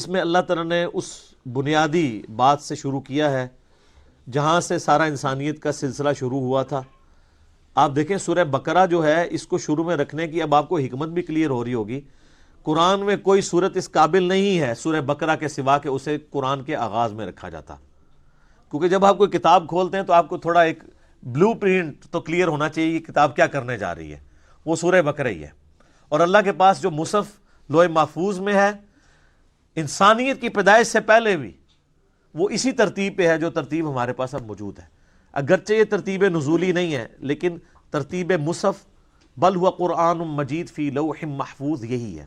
اس میں اللہ تعالیٰ نے اس بنیادی بات سے شروع کیا ہے جہاں سے سارا انسانیت کا سلسلہ شروع ہوا تھا۔ آپ دیکھیں سورہ بقرہ جو ہے، اس کو شروع میں رکھنے کی اب آپ کو حکمت بھی کلیئر ہو رہی ہوگی۔ قرآن میں کوئی صورت اس قابل نہیں ہے سورہ بقرہ کے سوا کہ اسے قرآن کے آغاز میں رکھا جاتا، کیونکہ جب آپ کوئی کتاب کھولتے ہیں تو آپ کو تھوڑا ایک بلو پرنٹ تو کلیئر ہونا چاہیے کہ کتاب کیا کرنے جا رہی ہے، وہ سورہ بقرہ ہی ہے۔ اور اللہ کے پاس جو مصحف لوح محفوظ میں ہے، انسانیت کی پیدائش سے پہلے بھی وہ اسی ترتیب پہ ہے جو ترتیب ہمارے پاس اب موجود ہے۔ اگرچہ یہ ترتیب نزولی نہیں ہے، لیکن ترتیب مصحف بل ہوا قرآن مجید فی لوح محفوظ یہی ہے۔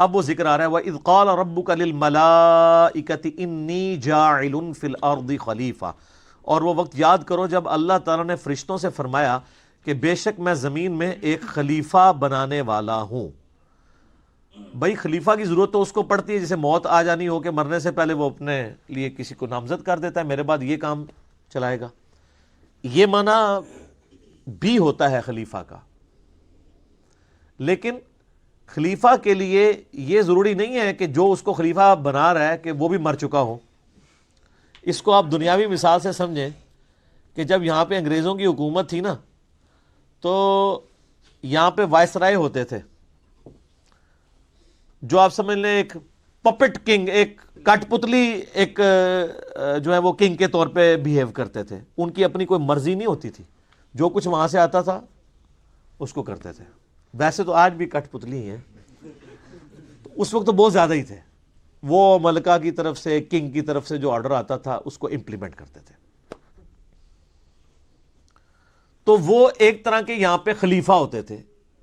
اب وہ ذکر آ رہا ہے وَإِذْ قَالَ رَبُّكَ لِلْمَلَائِكَةِ إِنِّي جَاعِلٌ فِي الْأَرْضِ خَلِيفَةً، اور وہ وقت یاد کرو جب اللہ تعالیٰ نے فرشتوں سے فرمایا کہ بے شک میں زمین میں ایک خلیفہ بنانے والا ہوں۔ بھائی خلیفہ کی ضرورت تو اس کو پڑتی ہے جسے موت آ جانی ہو کہ مرنے سے پہلے وہ اپنے لیے کسی کو نامزد کر دیتا ہے، میرے بعد یہ کام چلائے گا۔ یہ معنی بھی ہوتا ہے خلیفہ کا، لیکن خلیفہ کے لیے یہ ضروری نہیں ہے کہ جو اس کو خلیفہ بنا رہا ہے کہ وہ بھی مر چکا ہو۔ اس کو آپ دنیاوی مثال سے سمجھیں کہ جب یہاں پہ انگریزوں کی حکومت تھی نا، تو یہاں پہ وائسرائے ہوتے تھے جو آپ سمجھ لیں ایک پپٹ کنگ، ایک کٹ پتلی ایک جو ہے وہ کنگ کے طور پہ بیہیو کرتے تھے۔ ان کی اپنی کوئی مرضی نہیں ہوتی تھی، جو کچھ وہاں سے آتا تھا اس کو کرتے تھے۔ ویسے تو آج بھی کٹ پتلی ہی ہیں، اس وقت تو بہت زیادہ ہی تھے۔ وہ ملکہ کی طرف سے، کنگ کی طرف سے جو آرڈر آتا تھا اس کو امپلیمنٹ کرتے تھے۔ تو وہ ایک طرح کے یہاں پہ خلیفہ ہوتے تھے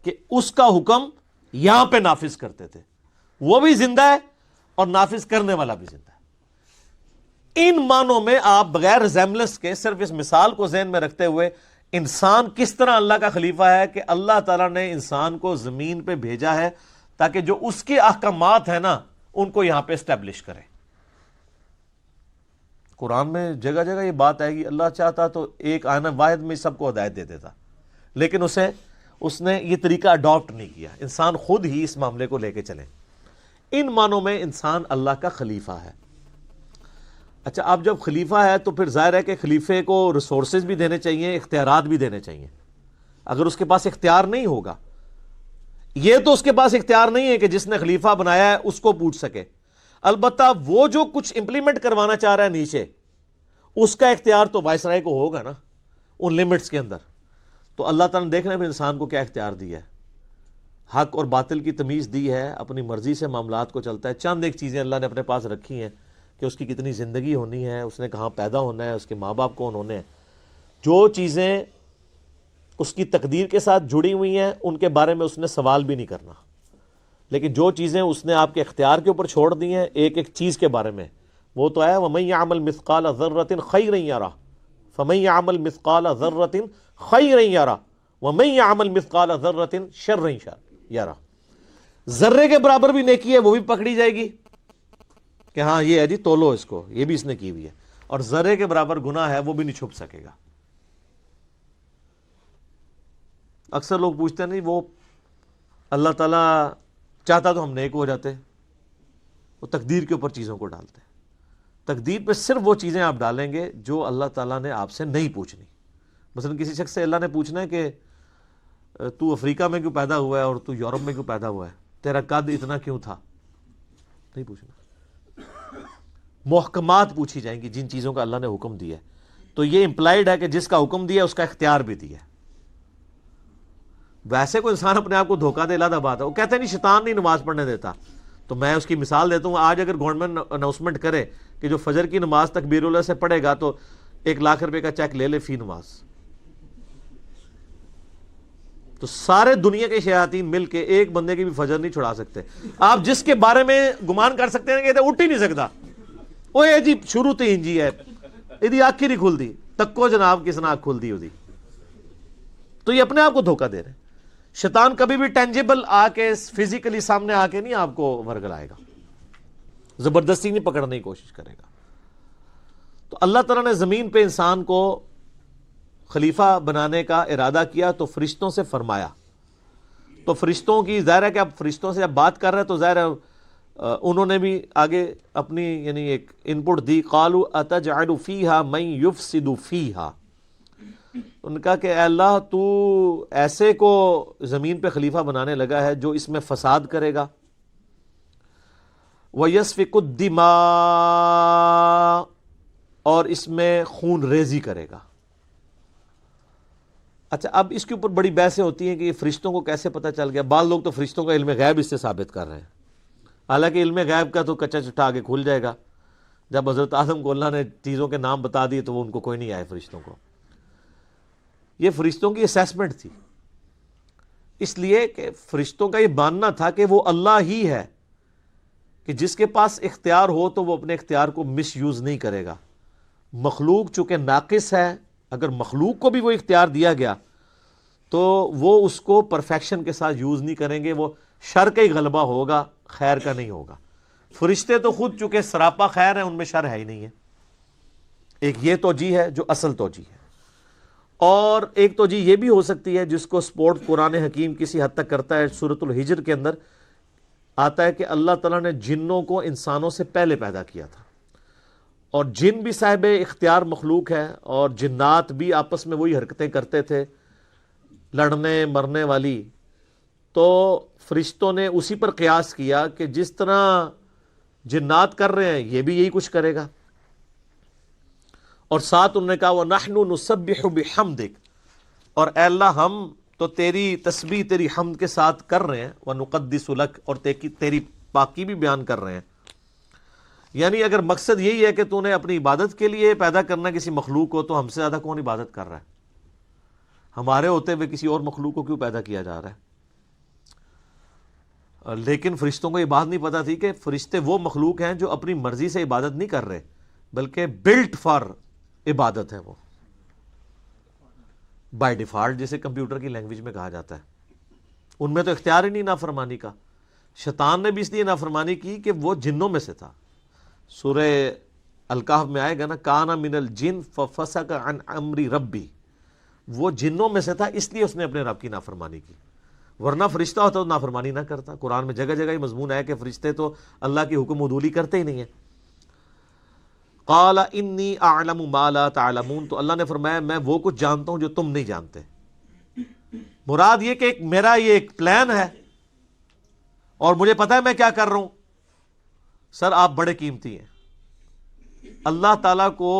کہ اس کا حکم یہاں پہ نافذ کرتے تھے۔ وہ بھی زندہ ہے اور نافذ کرنے والا بھی زندہ ہے۔ ان معنوں میں آپ بغیر ریزیمبلنس کے صرف اس مثال کو ذہن میں رکھتے ہوئے انسان کس طرح اللہ کا خلیفہ ہے کہ اللہ تعالیٰ نے انسان کو زمین پہ بھیجا ہے تاکہ جو اس کے احکامات ہیں نا ان کو یہاں پہ اسٹیبلش کرے۔ قرآن میں جگہ جگہ یہ بات آئے گی، اللہ چاہتا تو ایک آیت واحد میں سب کو ہدایت دے دیتا، لیکن اس نے یہ طریقہ اڈاپٹ نہیں کیا۔ انسان خود ہی اس معاملے کو لے کے چلے۔ ان معنوں میں انسان اللہ کا خلیفہ ہے۔ اچھا، اب جب خلیفہ ہے تو پھر ظاہر ہے کہ خلیفے کو ریسورسز بھی دینے چاہیے، اختیارات بھی دینے چاہیے۔ اگر اس کے پاس اختیار نہیں ہوگا، یہ تو اس کے پاس اختیار نہیں ہے کہ جس نے خلیفہ بنایا ہے اس کو پوچھ سکے، البتہ وہ جو کچھ امپلیمنٹ کروانا چاہ رہا ہے نیچے، اس کا اختیار تو وائسرائے کو ہوگا نا، ان لمٹس کے اندر۔ تو اللہ تعالیٰ نے دیکھنا ہے انسان کو کیا اختیار دیا ہے، حق اور باطل کی تمیز دی ہے، اپنی مرضی سے معاملات کو چلتا ہے۔ چند ایک چیزیں اللہ نے اپنے پاس رکھی ہیں کہ اس کی کتنی زندگی ہونی ہے، اس نے کہاں پیدا ہونا ہے، اس کے ماں باپ کون ہونے ہیں۔ جو چیزیں اس کی تقدیر کے ساتھ جڑی ہوئی ہیں ان کے بارے میں اس نے سوال بھی نہیں کرنا، لیکن جو چیزیں اس نے آپ کے اختیار کے اوپر چھوڑ دی ہیں ایک ایک چیز کے بارے میں، وہ تو ہے وَمَن يَعْمَلْ مِثْقَالَ ذَرَّةٍ خَيْرًا يَرَهُ فَمَن يَعْمَلْ مِثْقَالَ ذَرَّةٍ خَيْرًا يَرَهُ وَمَن يَعْمَلْ مِثْقَالَ ذَرَّةٍ شَرًّا يَرَهُ۔ ذرے کے برابر بھی نیکی ہے وہ بھی پکڑی جائے گی کہ ہاں یہ ہے جی تولو اس کو، یہ بھی اس نے کی ہوئی ہے، اور ذرے کے برابر گناہ ہے وہ بھی نہیں چھپ سکے گا۔ اکثر لوگ پوچھتے ہیں نہیں وہ اللہ تعالیٰ چاہتا تو ہم نیک ہو جاتے، وہ تقدیر کے اوپر چیزوں کو ڈالتے ہیں۔ تقدیر پہ صرف وہ چیزیں آپ ڈالیں گے جو اللہ تعالیٰ نے آپ سے نہیں پوچھنی۔ مثلا کسی شخص سے اللہ نے پوچھنا ہے کہ تو افریقہ میں کیوں پیدا ہوا ہے اور تو یورپ میں کیوں پیدا ہوا ہے، تیرا قد اتنا کیوں تھا، نہیں پوچھنا۔ محکمات پوچھی جائیں گی جن چیزوں کا اللہ نے حکم دیا ہے، تو یہ امپلائیڈ ہے کہ جس کا حکم دیا اس کا اختیار بھی دیا ہے۔ ویسے کوئی انسان اپنے آپ کو دھوکہ دے، علیحدہ بات ہے، وہ کہتے ہیں نہیں شیطان نہیں نماز پڑھنے دیتا، تو میں اس کی مثال دیتا ہوں۔ آج اگر گورنمنٹ اناؤنسمنٹ کرے کہ جو فجر کی نماز تکبیر اللہ سے پڑھے گا تو 1,00,000 روپے کا چیک لے لے فی نماز، تو سارے دنیا کے شیاطین مل کے ایک بندے کی بھی فجر نہیں چھڑا سکتے۔ آپ جس کے بارے میں گمان کر سکتے ہیں کہ اٹھ ہی نہیں سکتا، وہ یہ جی شروع تو انجی ہے، یہ آنکھ ہی نہیں کھل دی، تکو جناب کس نے آنکھ کھل دی ہوتی، تو یہ اپنے آپ کو دھوکہ دے رہے ہیں۔ شیطان کبھی بھی ٹینجیبل آ کے فزیکلی سامنے آ کے نہیں آپ کو ورگلائے گا، زبردستی نہیں پکڑنے کی کوشش کرے گا۔ تو اللہ تعالیٰ نے زمین پہ انسان کو خلیفہ بنانے کا ارادہ کیا تو فرشتوں سے فرمایا۔ تو فرشتوں کی ظاہر ہے کہ اب فرشتوں سے جب بات کر رہے ہیں تو ظاہر ہے انہوں نے بھی آگے اپنی یعنی ایک ان پٹ دی، قالوا اتجعل فیہا من یفسد فیہا، ان کا کہ اے اللہ تو ایسے کو زمین پہ خلیفہ بنانے لگا ہے جو اس میں فساد کرے گا، وَيَسْفِكُ الدِّمَاء، اور اس میں خون ریزی کرے گا۔ اچھا، اب اس کے اوپر بڑی بحثیں ہوتی ہیں کہ یہ فرشتوں کو کیسے پتہ چل گیا۔ بعض لوگ تو فرشتوں کا علم غیب اس سے ثابت کر رہے ہیں، حالانکہ علم غیب کا تو کچا چٹا آگے کھل جائے گا۔ جب حضرت آدم کو اللہ نے چیزوں کے نام بتا دیے تو وہ ان کو کوئی نہیں آئے فرشتوں کو۔ یہ فرشتوں کی اسیسمنٹ تھی، اس لیے کہ فرشتوں کا یہ ماننا تھا کہ وہ اللہ ہی ہے، کہ جس کے پاس اختیار ہو تو وہ اپنے اختیار کو مس یوز نہیں کرے گا۔ مخلوق چونکہ ناقص ہے، اگر مخلوق کو بھی وہ اختیار دیا گیا تو وہ اس کو پرفیکشن کے ساتھ یوز نہیں کریں گے، وہ شر کا ہی غلبہ ہوگا، خیر کا نہیں ہوگا۔ فرشتے تو خود چونکہ سراپا خیر ہیں، ان میں شر ہے ہی نہیں ہے۔ ایک یہ توجیہ ہے جو اصل توجیہ ہے، اور ایک توجیہ یہ بھی ہو سکتی ہے جس کو سپورٹ قرآن حکیم کسی حد تک کرتا ہے۔ سورۃ الحجر کے اندر آتا ہے کہ اللہ تعالیٰ نے جنوں کو انسانوں سے پہلے پیدا کیا تھا، اور جن بھی صاحب اختیار مخلوق ہے، اور جنات بھی آپس میں وہی حرکتیں کرتے تھے لڑنے مرنے والی، تو فرشتوں نے اسی پر قیاس کیا کہ جس طرح جنات کر رہے ہیں یہ بھی یہی کچھ کرے گا، اور ساتھ انہوں نے کہا وَنَحْنُ نُسَبِّحُ بِحَمْدِكَ، اور اے اللہ ہم تو تیری تسبیح تیری حمد کے ساتھ کر رہے ہیں، وَنُقَدِّسُ لَكَ، اور تیری پاکی بھی بیان کر رہے ہیں۔ یعنی اگر مقصد یہی ہے کہ تو نے اپنی عبادت کے لیے پیدا کرنا کسی مخلوق کو، تو ہم سے زیادہ کون عبادت کر رہا ہے؟ ہمارے ہوتے ہوئے کسی اور مخلوق کو کیوں پیدا کیا جا رہا ہے؟ لیکن فرشتوں کو یہ بات نہیں پتا تھی کہ فرشتے وہ مخلوق ہیں جو اپنی مرضی سے عبادت نہیں کر رہے، بلکہ بلٹ فار عبادت ہے، وہ بائی ڈیفالٹ، جسے کمپیوٹر کی لینگویج میں کہا جاتا ہے۔ ان میں تو اختیار ہی نہیں نافرمانی کا۔ شیطان نے بھی اس لیے نافرمانی کی کہ وہ جنوں میں سے تھا۔ سورہ الکہف میں آئے گا نا، کانا من الجن ففسق عن امر ربی، وہ جنوں میں سے تھا اس لیے اس نے اپنے رب کی نافرمانی کی، ورنہ فرشتہ ہوتا تو نافرمانی نہ کرتا۔ قرآن میں جگہ جگہ یہ مضمون ہے کہ فرشتے تو اللہ کی حکم عدولی کرتے ہی نہیں ہیں۔ قال انی اعلم ما لا تعلمون، تو اللہ نے فرمایا میں وہ کچھ جانتا ہوں جو تم نہیں جانتے۔ مراد یہ کہ میرا یہ ایک پلان ہے اور مجھے پتا ہے میں کیا کر رہا ہوں۔ سر آپ بڑے قیمتی ہیں۔ اللہ تعالیٰ کو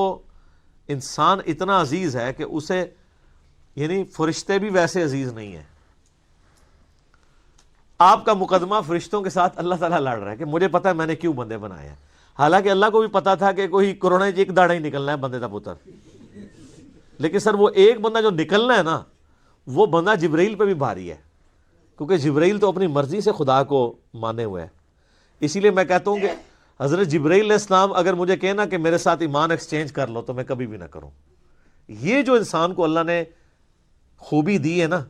انسان اتنا عزیز ہے کہ اسے یعنی فرشتے بھی ویسے عزیز نہیں ہیں۔ آپ کا مقدمہ فرشتوں کے ساتھ اللہ تعالیٰ لڑ رہا ہے کہ مجھے پتا ہے میں نے کیوں بندے بنائے ہیں، حالانکہ اللہ کو بھی پتا تھا کہ کوئی کورونا ایک داڑا ہی نکلنا ہے بندے کا پتر، لیکن سر وہ ایک بندہ جو نکلنا ہے نا، وہ بندہ جبرائیل پہ بھی بھاری ہے، کیونکہ جبرائیل تو اپنی مرضی سے خدا کو مانے ہوئے ہے۔ اسی لیے میں کہتا ہوں کہ حضرت جبرائیل علیہ السلام اگر مجھے کہنا کہ میرے ساتھ ایمان ایکسچینج کر لو تو میں کبھی بھی نہ کروں۔ یہ جو انسان کو اللہ نے خوبی دی ہے نا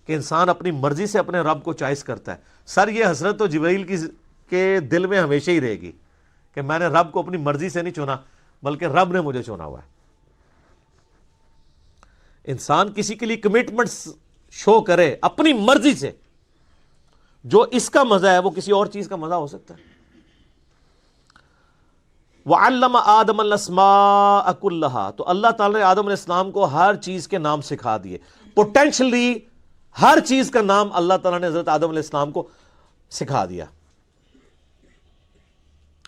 کہ انسان اپنی مرضی سے اپنے رب کو چوائس کرتا ہے، سر یہ حسرت تو جبرائیل کے دل میں ہمیشہ ہی رہے گی کہ میں نے رب کو اپنی مرضی سے نہیں چنا بلکہ رب نے مجھے چنا ہوا ہے۔ انسان کسی کے لیے کمٹمنٹ شو کرے اپنی مرضی سے، جو اس کا مزہ ہے وہ کسی اور چیز کا مزہ ہو سکتا ہے۔ وَعَلَّمَ آدَمَ الْأَسْمَاءَ كُلَّهَا، تو اللہ تعالیٰ نے آدم علیہ السلام کو ہر چیز کے نام سکھا دیے۔ پوٹینشلی ہر چیز کا نام اللہ تعالیٰ نے حضرت آدم علیہ السلام کو سکھا دیا۔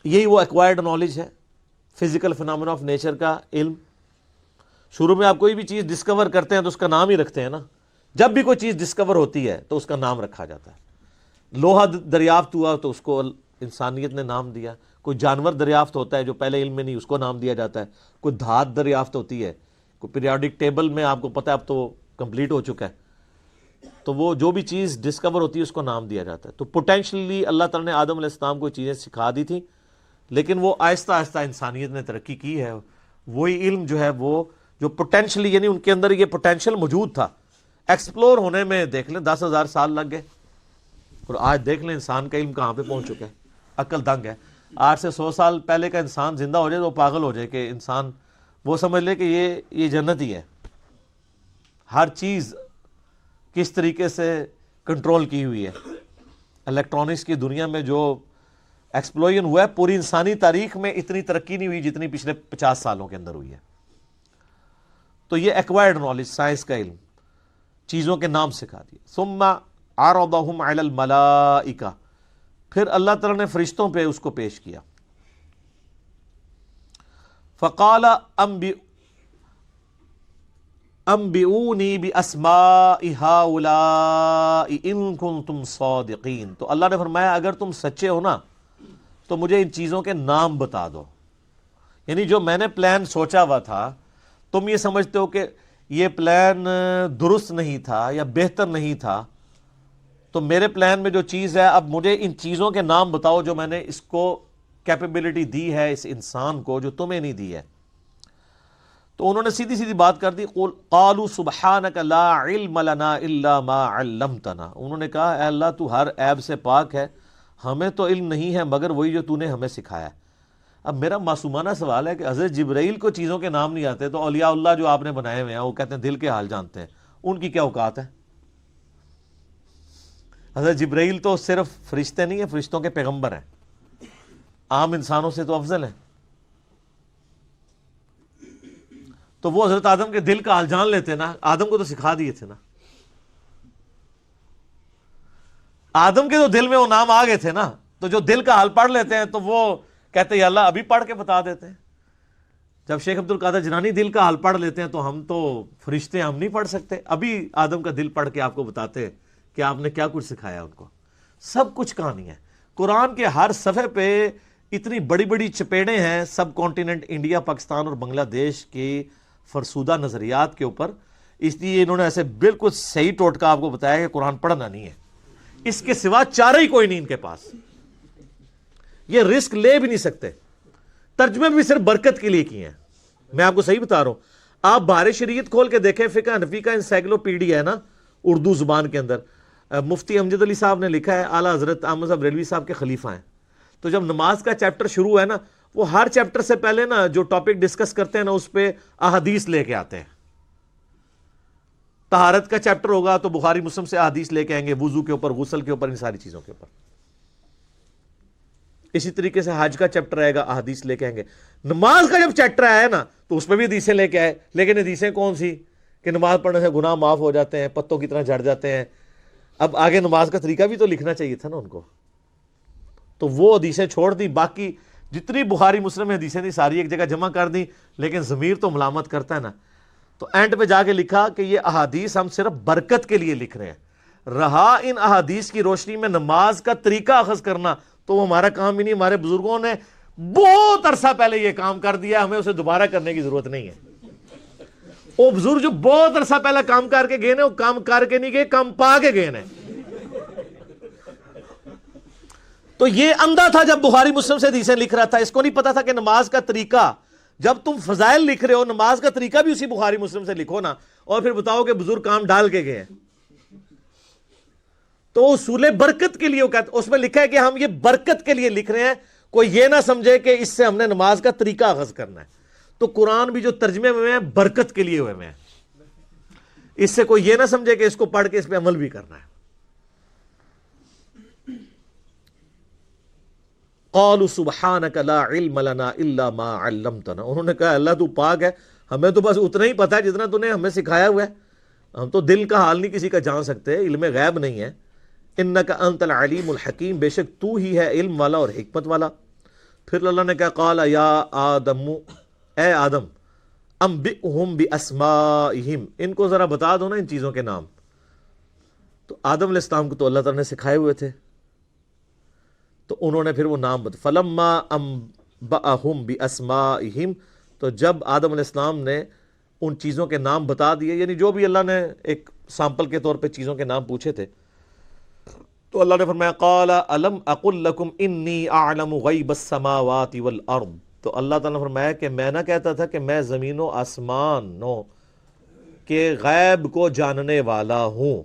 یہی وہ ایکوائرڈ نالج ہے، فزیکل فینامنا آف نیچر کا علم۔ شروع میں آپ کوئی بھی چیز ڈسکور کرتے ہیں تو اس کا نام ہی رکھتے ہیں نا۔ جب بھی کوئی چیز ڈسکور ہوتی ہے تو اس کا نام رکھا جاتا ہے۔ لوہا دریافت ہوا تو اس کو انسانیت نے نام دیا۔ کوئی جانور دریافت ہوتا ہے جو پہلے علم میں نہیں، اس کو نام دیا جاتا ہے۔ کوئی دھات دریافت ہوتی ہے، کوئی پیریوڈک ٹیبل میں آپ کو پتہ ہے اب تو کمپلیٹ ہو چکا ہے، تو وہ جو بھی چیز ڈسکور ہوتی ہے اس کو نام دیا جاتا ہے۔ تو پوٹینشلی اللہ تعالیٰ نے آدم علیہ السلام کو چیزیں سکھا دی تھی، لیکن وہ آہستہ آہستہ انسانیت نے ترقی کی ہے۔ وہی علم جو ہے وہ جو پوٹینشلی یعنی ان کے اندر یہ پوٹینشل موجود تھا، ایکسپلور ہونے میں دیکھ لیں 10,000 سال لگ گئے، اور آج دیکھ لیں انسان کا علم کہاں پہ پہنچ چکا ہے۔ عقل دنگ ہے۔ آج سے 100 سال پہلے کا انسان زندہ ہو جائے تو وہ پاگل ہو جائے کہ انسان وہ سمجھ لے کہ یہ جنت ہی ہے۔ ہر چیز کس طریقے سے کنٹرول کی ہوئی ہے۔ الیکٹرانکس کی دنیا میں جو ایکسپلوژن ہوا ہے. پوری انسانی تاریخ میں اتنی ترقی نہیں ہوئی جتنی پچھلے 50 سالوں کے اندر ہوئی ہے. تو یہ ایکوائرڈ نالج، سائنس کا علم، چیزوں کے نام سکھا دیے. ثم عرضهم علی الملائکہ، پھر اللہ تعالیٰ نے فرشتوں پہ اس کو پیش کیا. فقال انبئونی باسماء هؤلاء ان کنتم صادقین. تو اللہ نے فرمایا اگر تم سچے ہو نا تو مجھے ان چیزوں کے نام بتا دو. یعنی جو میں نے پلان سوچا ہوا تھا، تم یہ سمجھتے ہو کہ یہ پلان درست نہیں تھا یا بہتر نہیں تھا، تو میرے پلان میں جو چیز ہے اب مجھے ان چیزوں کے نام بتاؤ جو میں نے اس کو کیپیبلٹی دی ہے اس انسان کو جو تمہیں نہیں دی ہے. تو انہوں نے سیدھی سیدھی بات کر دی. قالوا سبحانک لا علم لنا الا ما علمتنا. انہوں نے کہا اے اللہ تو ہر عیب سے پاک ہے، ہمیں تو علم نہیں ہے مگر وہی جو تو نے ہمیں سکھایا ہے. اب میرا معصومانہ سوال ہے کہ حضرت جبرائیل کو چیزوں کے نام نہیں آتے تو اولیاء اللہ جو آپ نے بنائے ہوئے ہیں وہ کہتے ہیں دل کے حال جانتے ہیں، ان کی کیا اوقات ہے؟ حضرت جبرائیل تو صرف فرشتے نہیں ہیں، فرشتوں کے پیغمبر ہیں، عام انسانوں سے تو افضل ہیں. تو وہ حضرت آدم کے دل کا حال جان لیتے نا، آدم کو تو سکھا دیے تھے نا. آدم کے تو دل میں وہ نام آ گئے تھے نا، تو جو دل کا حال پڑھ لیتے ہیں تو وہ کہتے ہیں یا اللہ ابھی پڑھ کے بتا دیتے ہیں. جب شیخ عبد القادر جیلانی دل کا حال پڑھ لیتے ہیں تو ہم تو فرشتے ہم نہیں پڑھ سکتے. ابھی آدم کا دل پڑھ کے آپ کو بتاتے ہیں کہ آپ نے کیا کچھ سکھایا ان کو. سب کچھ کہانی ہے. قرآن کے ہر صفحے پہ اتنی بڑی بڑی چپیڑیں ہیں سب کانٹیننٹ انڈیا، پاکستان اور بنگلہ دیش کے فرسودہ نظریات کے اوپر. اس لیے انہوں نے ایسے بالکل صحیح ٹوٹکا آپ کو بتایا کہ قرآن پڑھنا نہیں ہے، اس کے سوا چارہ ہی کوئی نہیں ان کے پاس. یہ رسک لے بھی نہیں سکتے. ترجمے بھی صرف برکت کے لیے کیے ہیں. میں آپ کو صحیح بتا رہا ہوں. آپ بہار شریعت کھول کے دیکھیں، فقہ حنفی کا انسائکلوپیڈیا ہے نا اردو زبان کے اندر، مفتی امجد علی صاحب نے لکھا ہے، اعلیٰ حضرت احمد صاحب ریلوی صاحب کے خلیفہ ہیں. تو جب نماز کا چیپٹر شروع ہے نا، وہ ہر چیپٹر سے پہلے نا جو ٹاپک ڈسکس کرتے ہیں نا اس پہ احادیث لے کے آتے ہیں. طہارت کا چیپٹر ہوگا تو بخاری مسلم سے احادیث لے کے آئیں گے، وضو کے اوپر، غسل کے اوپر، ان ساری چیزوں کے اوپر. اسی طریقے سے حج کا چیپٹر آئے گا، احادیث لے کے آئیں گے. نماز کا جب چیپٹر آیا نا تو اس پہ بھی حدیثیں لے کے آئے، لیکن حدیثیں کون سی کہ نماز پڑھنے سے گناہ معاف ہو جاتے ہیں، پتوں کی طرح جھڑ جاتے ہیں. اب آگے نماز کا طریقہ بھی تو لکھنا چاہیے تھا نا ان کو. تو وہ حدیثیں چھوڑ دی، باقی جتنی بخاری مسلم میں حدیثیں تھیں ساری ایک جگہ جمع کر دی. لیکن ضمیر تو ملامت کرتا ہے نا. تو اینڈ پہ جا کے لکھا کہ یہ احادیث ہم صرف برکت کے لیے لکھ رہے ہیں، رہا ان احادیث کی روشنی میں نماز کا طریقہ اخذ کرنا تو وہ ہمارا کام ہی نہیں. ہمارے بزرگوں نے بہت عرصہ پہلے یہ کام کر دیا، ہمیں اسے دوبارہ کرنے کی ضرورت نہیں ہے. وہ بزرگ جو بہت عرصہ پہلے کام کر کے گئے نا، وہ کام کر کے نہیں گئے، کام پا کے گئے نا. تو یہ اندھا تھا جب بخاری مسلم سے حدیثیں لکھ رہا تھا، اس کو نہیں پتا تھا کہ نماز کا طریقہ، جب تم فضائل لکھ رہے ہو نماز کا طریقہ بھی اسی بخاری مسلم سے لکھو نا، اور پھر بتاؤ کہ بزرگ کام ڈال کے گئے ہیں. تو اصول برکت کے لیے وہ کہتے، اس میں لکھا ہے کہ ہم یہ برکت کے لیے لکھ رہے ہیں، کوئی یہ نہ سمجھے کہ اس سے ہم نے نماز کا طریقہ اخذ کرنا ہے. تو قرآن بھی جو ترجمے میں ہیں برکت کے لیے ہوئے ہیں، اس سے کوئی یہ نہ سمجھے کہ اس کو پڑھ کے اس پہ عمل بھی کرنا ہے. قالوا سبحانک لا علم لنا الا ما علمتنا. انہوں نے کہا اللہ تو پاک ہے، ہمیں تو بس اتنا ہی پتا ہے جتنا تو نے ہمیں سکھایا ہوا ہے، ہم تو دل کا حال نہیں کسی کا جان سکتے، علم غیب نہیں ہے. انک انت العلیم الحکیم، بے شک تو ہی ہے علم والا اور حکمت والا. پھر اللہ نے کہا قال یا آدم، اے آدم، انبئہم باسمائہم، ان کو ذرا بتا دو نا ان چیزوں کے نام. تو آدم علیہ السلام کو تو اللہ تعالیٰ نے سکھائے ہوئے تھے، تو انہوں نے پھر وہ نام بتا. فلما انبأہم باسمائہم، تو جب آدم علیہ السلام نے ان چیزوں کے نام بتا دیے، یعنی جو بھی اللہ نے ایک سامپل کے طور پہ چیزوں کے نام پوچھے تھے، تو اللہ نے فرمایا قال الم اقل لکم انی اعلم غیب السماوات والارض. تو اللہ تعالیٰ نے فرمایا کہ میں نہ کہتا تھا کہ میں زمین و آسمانوں کے غیب کو جاننے والا ہوں.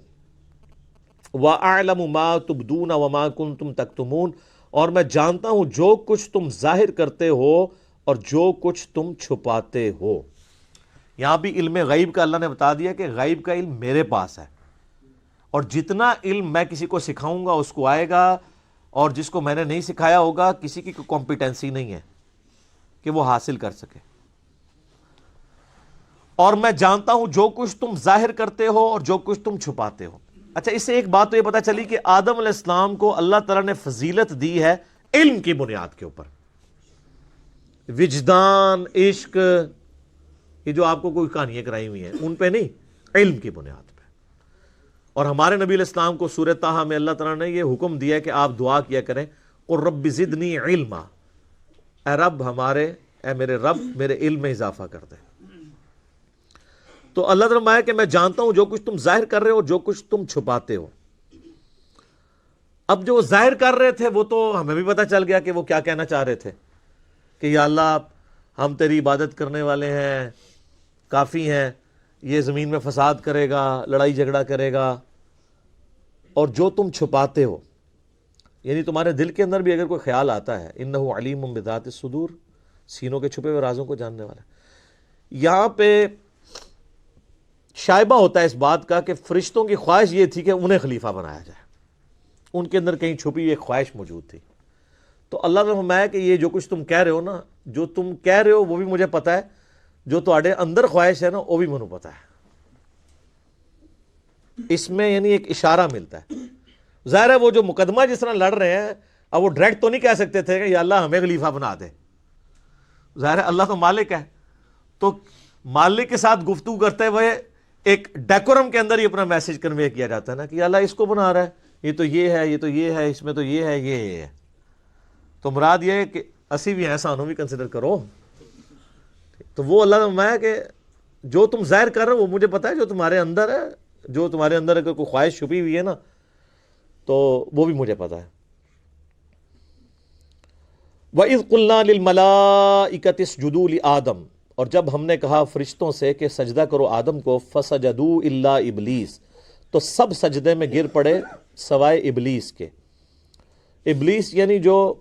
وَأَعْلَمُ مَا تُبْدُونَ وَمَا كُنْتُمْ تَكْتُمُونَ، اور میں جانتا ہوں جو کچھ تم ظاہر کرتے ہو اور جو کچھ تم چھپاتے ہو. یہاں بھی علم غیب کا اللہ نے بتا دیا کہ غیب کا علم میرے پاس ہے، اور جتنا علم میں کسی کو سکھاؤں گا اس کو آئے گا. اور جس کو میں نے نہیں سکھایا ہوگا کسی کی کمپیٹنسی نہیں ہے کہ وہ حاصل کر سکے. اور میں جانتا ہوں جو کچھ تم ظاہر کرتے ہو اور جو کچھ تم چھپاتے ہو. اچھا، اس سے ایک بات تو یہ پتہ چلی کہ آدم علیہ السلام کو اللہ تعالیٰ نے فضیلت دی ہے علم کی بنیاد کے اوپر. وجدان، عشق، یہ جو آپ کو کوئی کہانیاں کرائی ہوئی ہیں ان پہ نہیں، علم کی بنیاد پہ. اور ہمارے نبی علیہ السلام کو سورہ طٰہٰ میں اللہ تعالیٰ نے یہ حکم دیا ہے کہ آپ دعا کیا کریں اور رب زدنی علما، اے رب ہمارے، اے میرے رب میرے علم میں اضافہ کر دے. تو اللہ تعالیٰ فرمایا کہ میں جانتا ہوں جو کچھ تم ظاہر کر رہے ہو جو کچھ تم چھپاتے ہو. اب جو وہ ظاہر کر رہے تھے وہ تو ہمیں بھی پتہ چل گیا کہ وہ کیا کہنا چاہ رہے تھے کہ یا اللہ ہم تیری عبادت کرنے والے ہیں، کافی ہیں، یہ زمین میں فساد کرے گا، لڑائی جھگڑا کرے گا. اور جو تم چھپاتے ہو، یعنی تمہارے دل کے اندر بھی اگر کوئی خیال آتا ہے، انہ علیم بذات الصدور، سینوں کے چھپے ہوئے رازوں کو جاننے والا. یہاں پہ شائبہ ہوتا ہے اس بات کا کہ فرشتوں کی خواہش یہ تھی کہ انہیں خلیفہ بنایا جائے، ان کے اندر کہیں چھپی ہوئی ایک خواہش موجود تھی. تو اللہ نے فرمایا کہ یہ جو کچھ تم کہہ رہے ہو نا، جو تم کہہ رہے ہو وہ بھی مجھے پتہ ہے، جو تمہارے اندر خواہش ہے نا وہ بھی مجھے پتہ ہے. اس میں یعنی ایک اشارہ ملتا ہے. ظاہر ہے وہ جو مقدمہ جس طرح لڑ رہے ہیں، اب وہ ڈائریکٹ تو نہیں کہہ سکتے تھے کہ یا اللہ ہمیں خلیفہ بنا دے. ظاہر ہے اللہ تو مالک ہے، تو مالک کے ساتھ گفتگو کرتے ہوئے ایک ڈیکورم کے اندر ہی اپنا میسج کنوے کیا جاتا ہے نا کہ یا اللہ اس کو بنا رہا ہے، یہ تو یہ ہے، یہ تو یہ ہے، اس میں تو یہ ہے، یہ ہے. تو مراد یہ ہے کہ اسی بھی ہیں، سانوں بھی کنسیڈر کرو. تو وہ اللہ نے فرمایا کہ جو تم ظاہر کر رہے ہو وہ مجھے پتا ہے، جو تمہارے اندر ہے، جو تمہارے اندر اگر کوئی خواہش چھپی ہوئی ہے نا تو وہ بھی مجھے پتا ہے. وَإِذْ قُلْنَا لِلْمَلَائِكَةِ اسْجُدُوا لِآدَمَ، اور جب ہم نے کہا فرشتوں سے کہ سجدہ کرو آدم کو، فَسَجَدُوا إِلَّا إِبْلِيسَ، تو سب سجدے میں گر پڑے سوائے ابلیس کے. ابلیس یعنی جو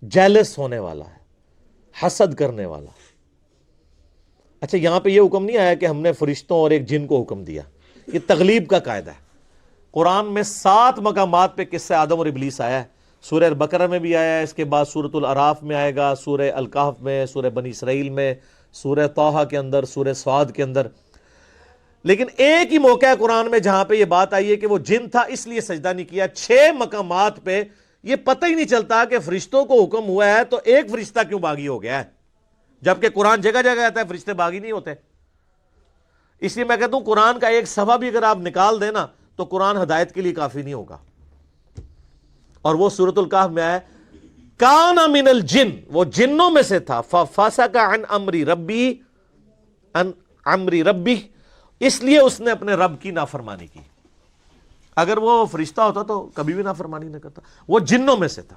جیلس ہونے والا ہے، حسد کرنے والا. اچھا، یہاں پہ یہ حکم نہیں آیا کہ ہم نے فرشتوں اور ایک جن کو حکم دیا، یہ تغلیب کا قاعدہ ہے. قرآن میں 7 مقامات پہ قصہ آدم اور ابلیس آیا ہے. سورہ البقرہ میں بھی آیا ہے، اس کے بعد سورۃ الاعراف میں آئے گا، سورہ الکہف میں، سورہ بنی اسرائیل میں، سورہ طٰہٰ کے اندر، سورہ صاد کے اندر. لیکن ایک ہی موقع ہے قرآن میں جہاں پہ یہ بات آئی ہے کہ وہ جن تھا اس لیے سجدہ نہیں کیا. 6 مقامات پہ یہ پتہ ہی نہیں چلتا کہ فرشتوں کو حکم ہوا ہے تو ایک فرشتہ کیوں باغی ہو گیا ہے، جبکہ قرآن جگہ جگہ آتا ہے فرشتے باغی نہیں ہوتے. اس لیے میں کہتا ہوں قرآن کا ایک صفحہ بھی اگر آپ نکال دیں نا تو قرآن ہدایت کے لیے کافی نہیں ہوگا. اور وہ سورۃ الکہف میں ہے کان من الجن، وہ جنوں میں سے تھا، ففسق عن امر ربی، اس لیے اس نے اپنے رب کی نافرمانی کی. اگر وہ فرشتہ ہوتا تو کبھی بھی نافرمانی نہ کرتا. وہ جنوں میں سے تھا.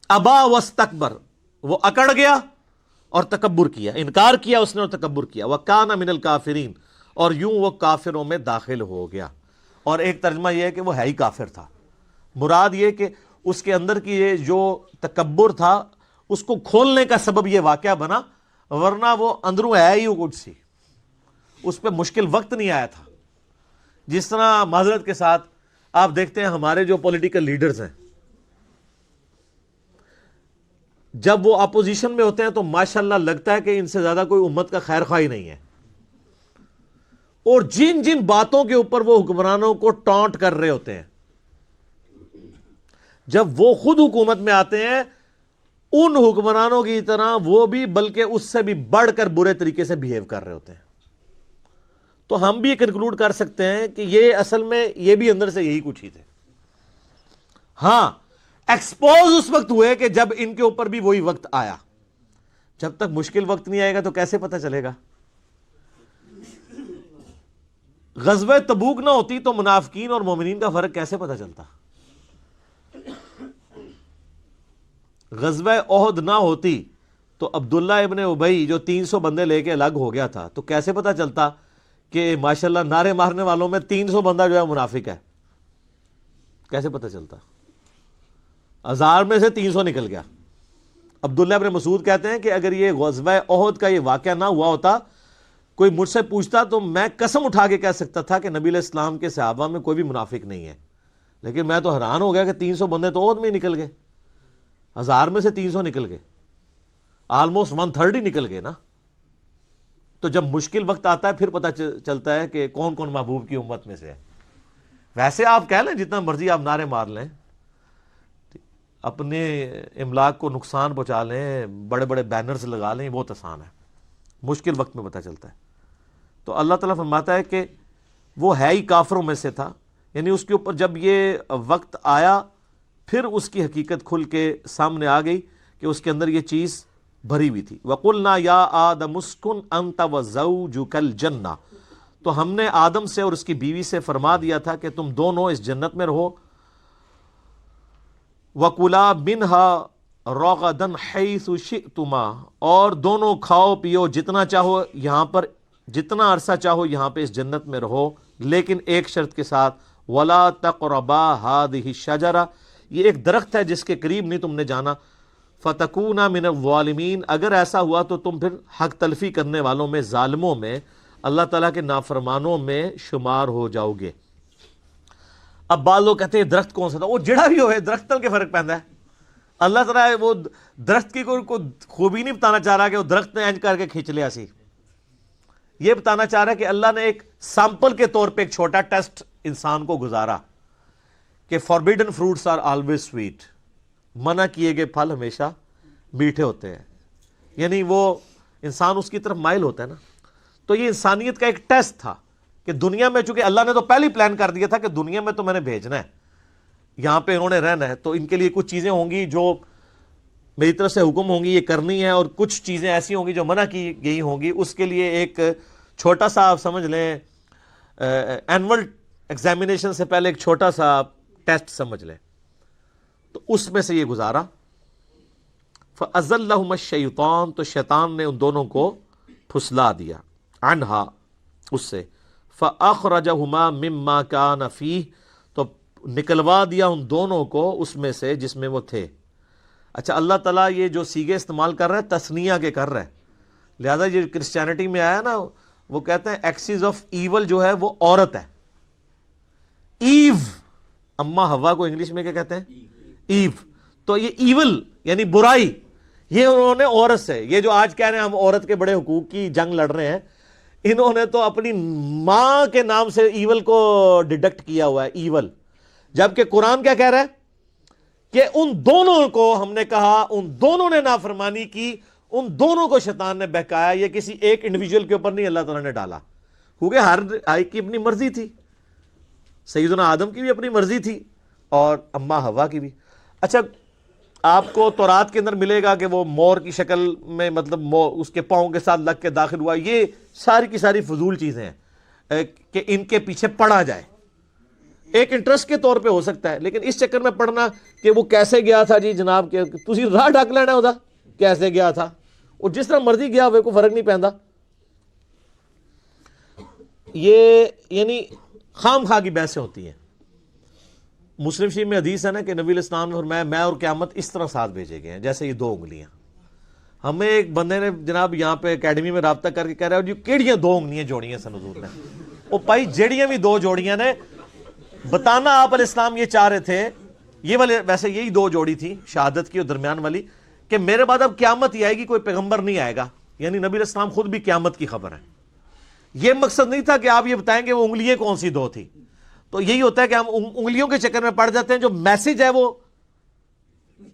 ابا واستکبر، وہ اکڑ گیا اور تکبر کیا، انکار کیا اس نے اور تکبر کیا. وکان من الکافرین، اور یوں وہ کافروں میں داخل ہو گیا. اور ایک ترجمہ یہ ہے کہ وہ ہے ہی کافر تھا. مراد یہ کہ اس کے اندر کی یہ جو تکبر تھا اس کو کھولنے کا سبب یہ واقعہ بنا، ورنہ وہ اندروں ہے ہی کچھ سی، اس پہ مشکل وقت نہیں آیا تھا. جس طرح معذرت کے ساتھ آپ دیکھتے ہیں ہمارے جو پولیٹیکل لیڈرز ہیں، جب وہ اپوزیشن میں ہوتے ہیں تو ماشاءاللہ لگتا ہے کہ ان سے زیادہ کوئی امت کا خیر خواہ نہیں ہے. اور جن جن باتوں کے اوپر وہ حکمرانوں کو ٹانٹ کر رہے ہوتے ہیں، جب وہ خود حکومت میں آتے ہیں ان حکمرانوں کی طرح وہ بھی بلکہ اس سے بھی بڑھ کر برے طریقے سے بیہیو کر رہے ہوتے ہیں. تو ہم بھی یہ کنکلوڈ کر سکتے ہیں کہ یہ اصل میں یہ بھی اندر سے یہی کچھ ہی تھے. ہاں، ایکسپوز اس وقت ہوئے کہ جب ان کے اوپر بھی وہی وقت آیا. جب تک مشکل وقت نہیں آئے گا تو کیسے پتہ چلے گا؟ غزوہ تبوک نہ ہوتی تو منافقین اور مومنین کا فرق کیسے پتہ چلتا؟ غزوہ احد نہ ہوتی تو عبداللہ ابن ابی جو 300 بندے لے کے الگ ہو گیا تھا تو کیسے پتہ چلتا کہ ماشاءاللہ نعرے مارنے والوں میں 300 بندہ جو ہے منافق ہے؟ کیسے پتہ چلتا؟ 1000 میں سے 300 نکل گیا. عبداللہ ابن مسعود کہتے ہیں کہ اگر یہ غزوہ احد کا یہ واقعہ نہ ہوا ہوتا، کوئی مجھ سے پوچھتا تو میں قسم اٹھا کے کہہ سکتا تھا کہ نبی علیہ السلام کے صحابہ میں کوئی بھی منافق نہیں ہے. لیکن میں تو حیران ہو گیا کہ 300 بندے تو عہد میں ہی نکل گئے، 1000 میں سے 300 نکل گئے، آلموسٹ 1/3 ہی نکل گئے نا۔ تو جب مشکل وقت آتا ہے پھر پتہ چلتا ہے کہ کون کون محبوب کی امت میں سے ہے۔ ویسے آپ کہہ لیں جتنا مرضی آپ نعرے مار لیں، اپنے املاک کو نقصان پہنچا لیں، بڑے بڑے بینرز لگا لیں، بہت آسان ہے، مشکل وقت میں پتہ چلتا ہے۔ تو اللہ تعالیٰ فرماتا ہے کہ وہ ہے ہی کافروں میں سے تھا، یعنی اس کے اوپر جب یہ وقت آیا پھر اس کی حقیقت کھل کے سامنے آ گئی کہ اس کے اندر یہ چیز بھری ہوئی تھی۔ وَقُلْنَا يَا آدَمُ اسْكُنْ أَنْتَ وَزَوْجُكَ الْجَنَّةَ، تو ہم نے آدم سے اور اس کی بیوی سے فرما دیا تھا کہ تم دونوں اس جنت میں رہو، وَكُلَا مِنْهَا رَغَدًا حَيْثُ شِئْتُمَا، اور دونوں کھاؤ پیو جتنا چاہو یہاں پر، جتنا عرصہ چاہو یہاں پہ اس جنت میں رہو، لیکن ایک شرط کے ساتھ، وَلَا تَقْرَبَا هَذِهِ الشَّجَرَةَ، یہ ایک درخت ہے جس کے قریب نہیں تم نے جانا، فَتَكُونَ مِنَ الظَّالِمِينَ، اگر ایسا ہوا تو تم پھر حق تلفی کرنے والوں میں، ظالموں میں، اللہ تعالیٰ کے نافرمانوں میں شمار ہو جاؤ گے۔ اب بعض لوگ کہتے ہیں درخت کون سا تھا؟ وہ جڑا بھی ہوئے درخت تل کے فرق پہنتا ہے۔ اللہ تعالیٰ وہ درخت کی کوئی خوبی نہیں بتانا چاہ رہا کہ وہ درخت نے اینج کر کے کھینچ لیا سی، یہ بتانا چاہ رہا ہے کہ اللہ نے ایک سیمپل کے طور پہ ایک چھوٹا ٹیسٹ انسان کو گزارا کہ forbidden fruits are always sweet, منع کیے گئے پھل ہمیشہ میٹھے ہوتے ہیں، یعنی وہ انسان اس کی طرف مائل ہوتا ہے نا۔ تو یہ انسانیت کا ایک ٹیسٹ تھا کہ دنیا میں، چونکہ اللہ نے تو پہلے ہی پلان کر دیا تھا کہ دنیا میں تو میں نے بھیجنا ہے، یہاں پہ انہوں نے رہنا ہے، تو ان کے لیے کچھ چیزیں ہوں گی جو میری طرف سے حکم ہوں گی یہ کرنی ہے، اور کچھ چیزیں ایسی ہوں گی جو منع کی گئی ہوں گی۔ اس کے لیے ایک چھوٹا سا آپ سمجھ لیں اینول ایگزامینیشن سے پہلے ایک چھوٹا سا ٹیسٹ سمجھ لیں، تو اس میں سے یہ گزارا۔ فَأَزَلَّهُمَ الشَّيْطَانُ، تو شیطان نے ان دونوں کو پھسلا دیا، عنہا، اس سے، فَأَخْرَجَهُمَا مِمَّا كَانَ فِيهِ، تو نکلوا دیا ان دونوں کو اس میں سے جس میں وہ تھے۔ اچھا، اللہ تعالیٰ یہ جو سیغے استعمال کر رہا ہے تثنیہ کے کر رہا ہے، لہذا یہ کرسچینٹی میں آیا نا، وہ کہتے ہیں ایکسیز آف ایول جو ہے وہ عورت ہے، ایو، اما ہوا کو انگلش میں کیا کہتے ہیں؟ ایو، تو یہ ایول یعنی برائی، یہ انہوں نے عورت سے، یہ جو آج کہہ رہے ہیں ہم عورت کے بڑے حقوق کی جنگ لڑ رہے ہیں، انہوں نے تو اپنی ماں کے نام سے ایول کو ڈیڈکٹ کیا ہوا ہے، ایول، جبکہ قرآن کیا کہہ رہا ہے کہ ان دونوں کو ہم نے کہا، ان دونوں نے نافرمانی کی، ان دونوں کو شیطان نے بہکایا، یہ کسی ایک انڈیویجول کے اوپر نہیں اللہ تعالیٰ نے ڈالا، کیونکہ ہر ایک کی اپنی مرضی تھی، سیدنا آدم کی بھی اپنی مرضی تھی اور اما ہوا کی بھی۔ اچھا، آپ کو تورات کے اندر ملے گا کہ وہ مور کی شکل میں، مطلب اس کے پاؤں کے ساتھ لگ کے داخل ہوا، یہ ساری کی ساری فضول چیزیں ہیں کہ ان کے پیچھے پڑھا جائے، ایک انٹرسٹ کے طور پہ ہو سکتا ہے، لیکن اس چکر میں پڑھنا کہ وہ کیسے گیا تھا جی جناب، کہ تسی راہ ڈک لینا ہوتا کیسے گیا تھا، وہ جس طرح مرضی گیا ہوئے کوئی فرق نہیں پہنتا، یہ یعنی خام خواہ کی بحثیں ہوتی ہیں۔ مسلم شریف میں حدیث ہے نا کہ نبی علیہ السلام نے فرمایا میں اور قیامت اس طرح ساتھ بھیجے گئے ہیں جیسے یہ 2 انگلیاں۔ ہمیں ایک بندے نے جناب یہاں پہ اکیڈمی میں رابطہ کر کے کہہ رہا ہے جو کیڑیاں 2 انگلیاں جوڑیاں سن حضور نے، وہ پائی جیڑیاں بھی 2 جوڑیاں نے، بتانا آپ علیہ السلام یہ چاہ رہے تھے، یہ والے ویسے یہی 2 جوڑی تھی شہادت کی اور درمیان والی، کہ میرے بعد اب قیامت ہی آئے گی، کوئی پیغمبر نہیں آئے گا، یعنی نبی علیہ السلام خود بھی قیامت کی خبر ہے۔ یہ مقصد نہیں تھا کہ آپ یہ بتائیں کہ وہ انگلیاں کون سی 2 تھی، تو یہی ہوتا ہے کہ ہم انگلیوں کے چکر میں پڑ جاتے ہیں، جو میسج ہے وہ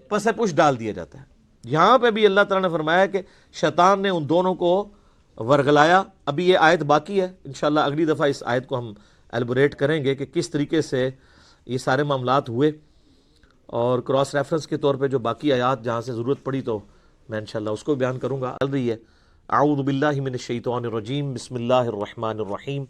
پس پش ڈال دیا جاتا ہے۔ یہاں پہ بھی اللہ تعالیٰ نے فرمایا کہ شیطان نے ان دونوں کو ورگلایا۔ ابھی یہ آیت باقی ہے، انشاءاللہ اگلی دفعہ اس آیت کو ہم ایلبوریٹ کریں گے کہ کس طریقے سے یہ سارے معاملات ہوئے، اور کراس ریفرنس کے طور پہ جو باقی آیات جہاں سے ضرورت پڑی تو میں انشاءاللہ اس کو بیان کروں گا۔ چل رہی ہے اعوذ باللہ من الشیطان الرجیم، بسم اللہ الرحمن الرحیم۔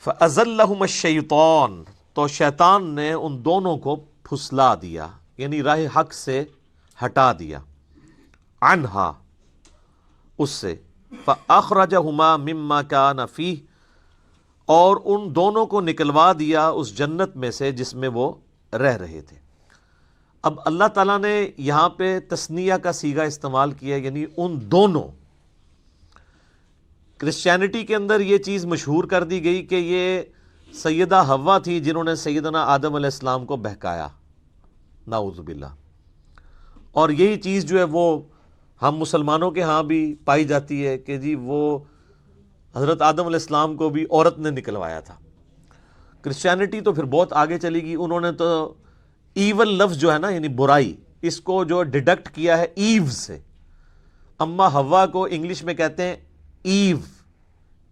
فَأَزَلَّهُمَ الشَّيْطَانُ، تو شیطان نے ان دونوں کو پھسلا دیا، یعنی راہ حق سے ہٹا دیا، عنہا، اس سے، فَأَخْرَجَهُمَا مِمَّا كَانَ فِيهِ، اور ان دونوں کو نکلوا دیا اس جنت میں سے جس میں وہ رہ رہے تھے۔ اب اللہ تعالیٰ نے یہاں پہ تثنیہ کا صیغہ استعمال کیا، یعنی ان دونوں۔ کرسچینٹی کے اندر یہ چیز مشہور کر دی گئی کہ یہ سیدہ حوا تھی جنہوں نے سیدنا آدم علیہ السلام کو بہکایا، نعوذ باللہ۔ اور یہی چیز جو ہے وہ ہم مسلمانوں کے ہاں بھی پائی جاتی ہے کہ جی وہ حضرت آدم علیہ السلام کو بھی عورت نے نکلوایا تھا۔ کرسچینٹی تو پھر بہت آگے چلی گئی، انہوں نے تو ایول لفظ جو ہے نا، یعنی برائی، اس کو جو ڈیڈکٹ کیا ہے ایو سے۔ اما حوا کو انگلش میں کہتے ہیں ایو،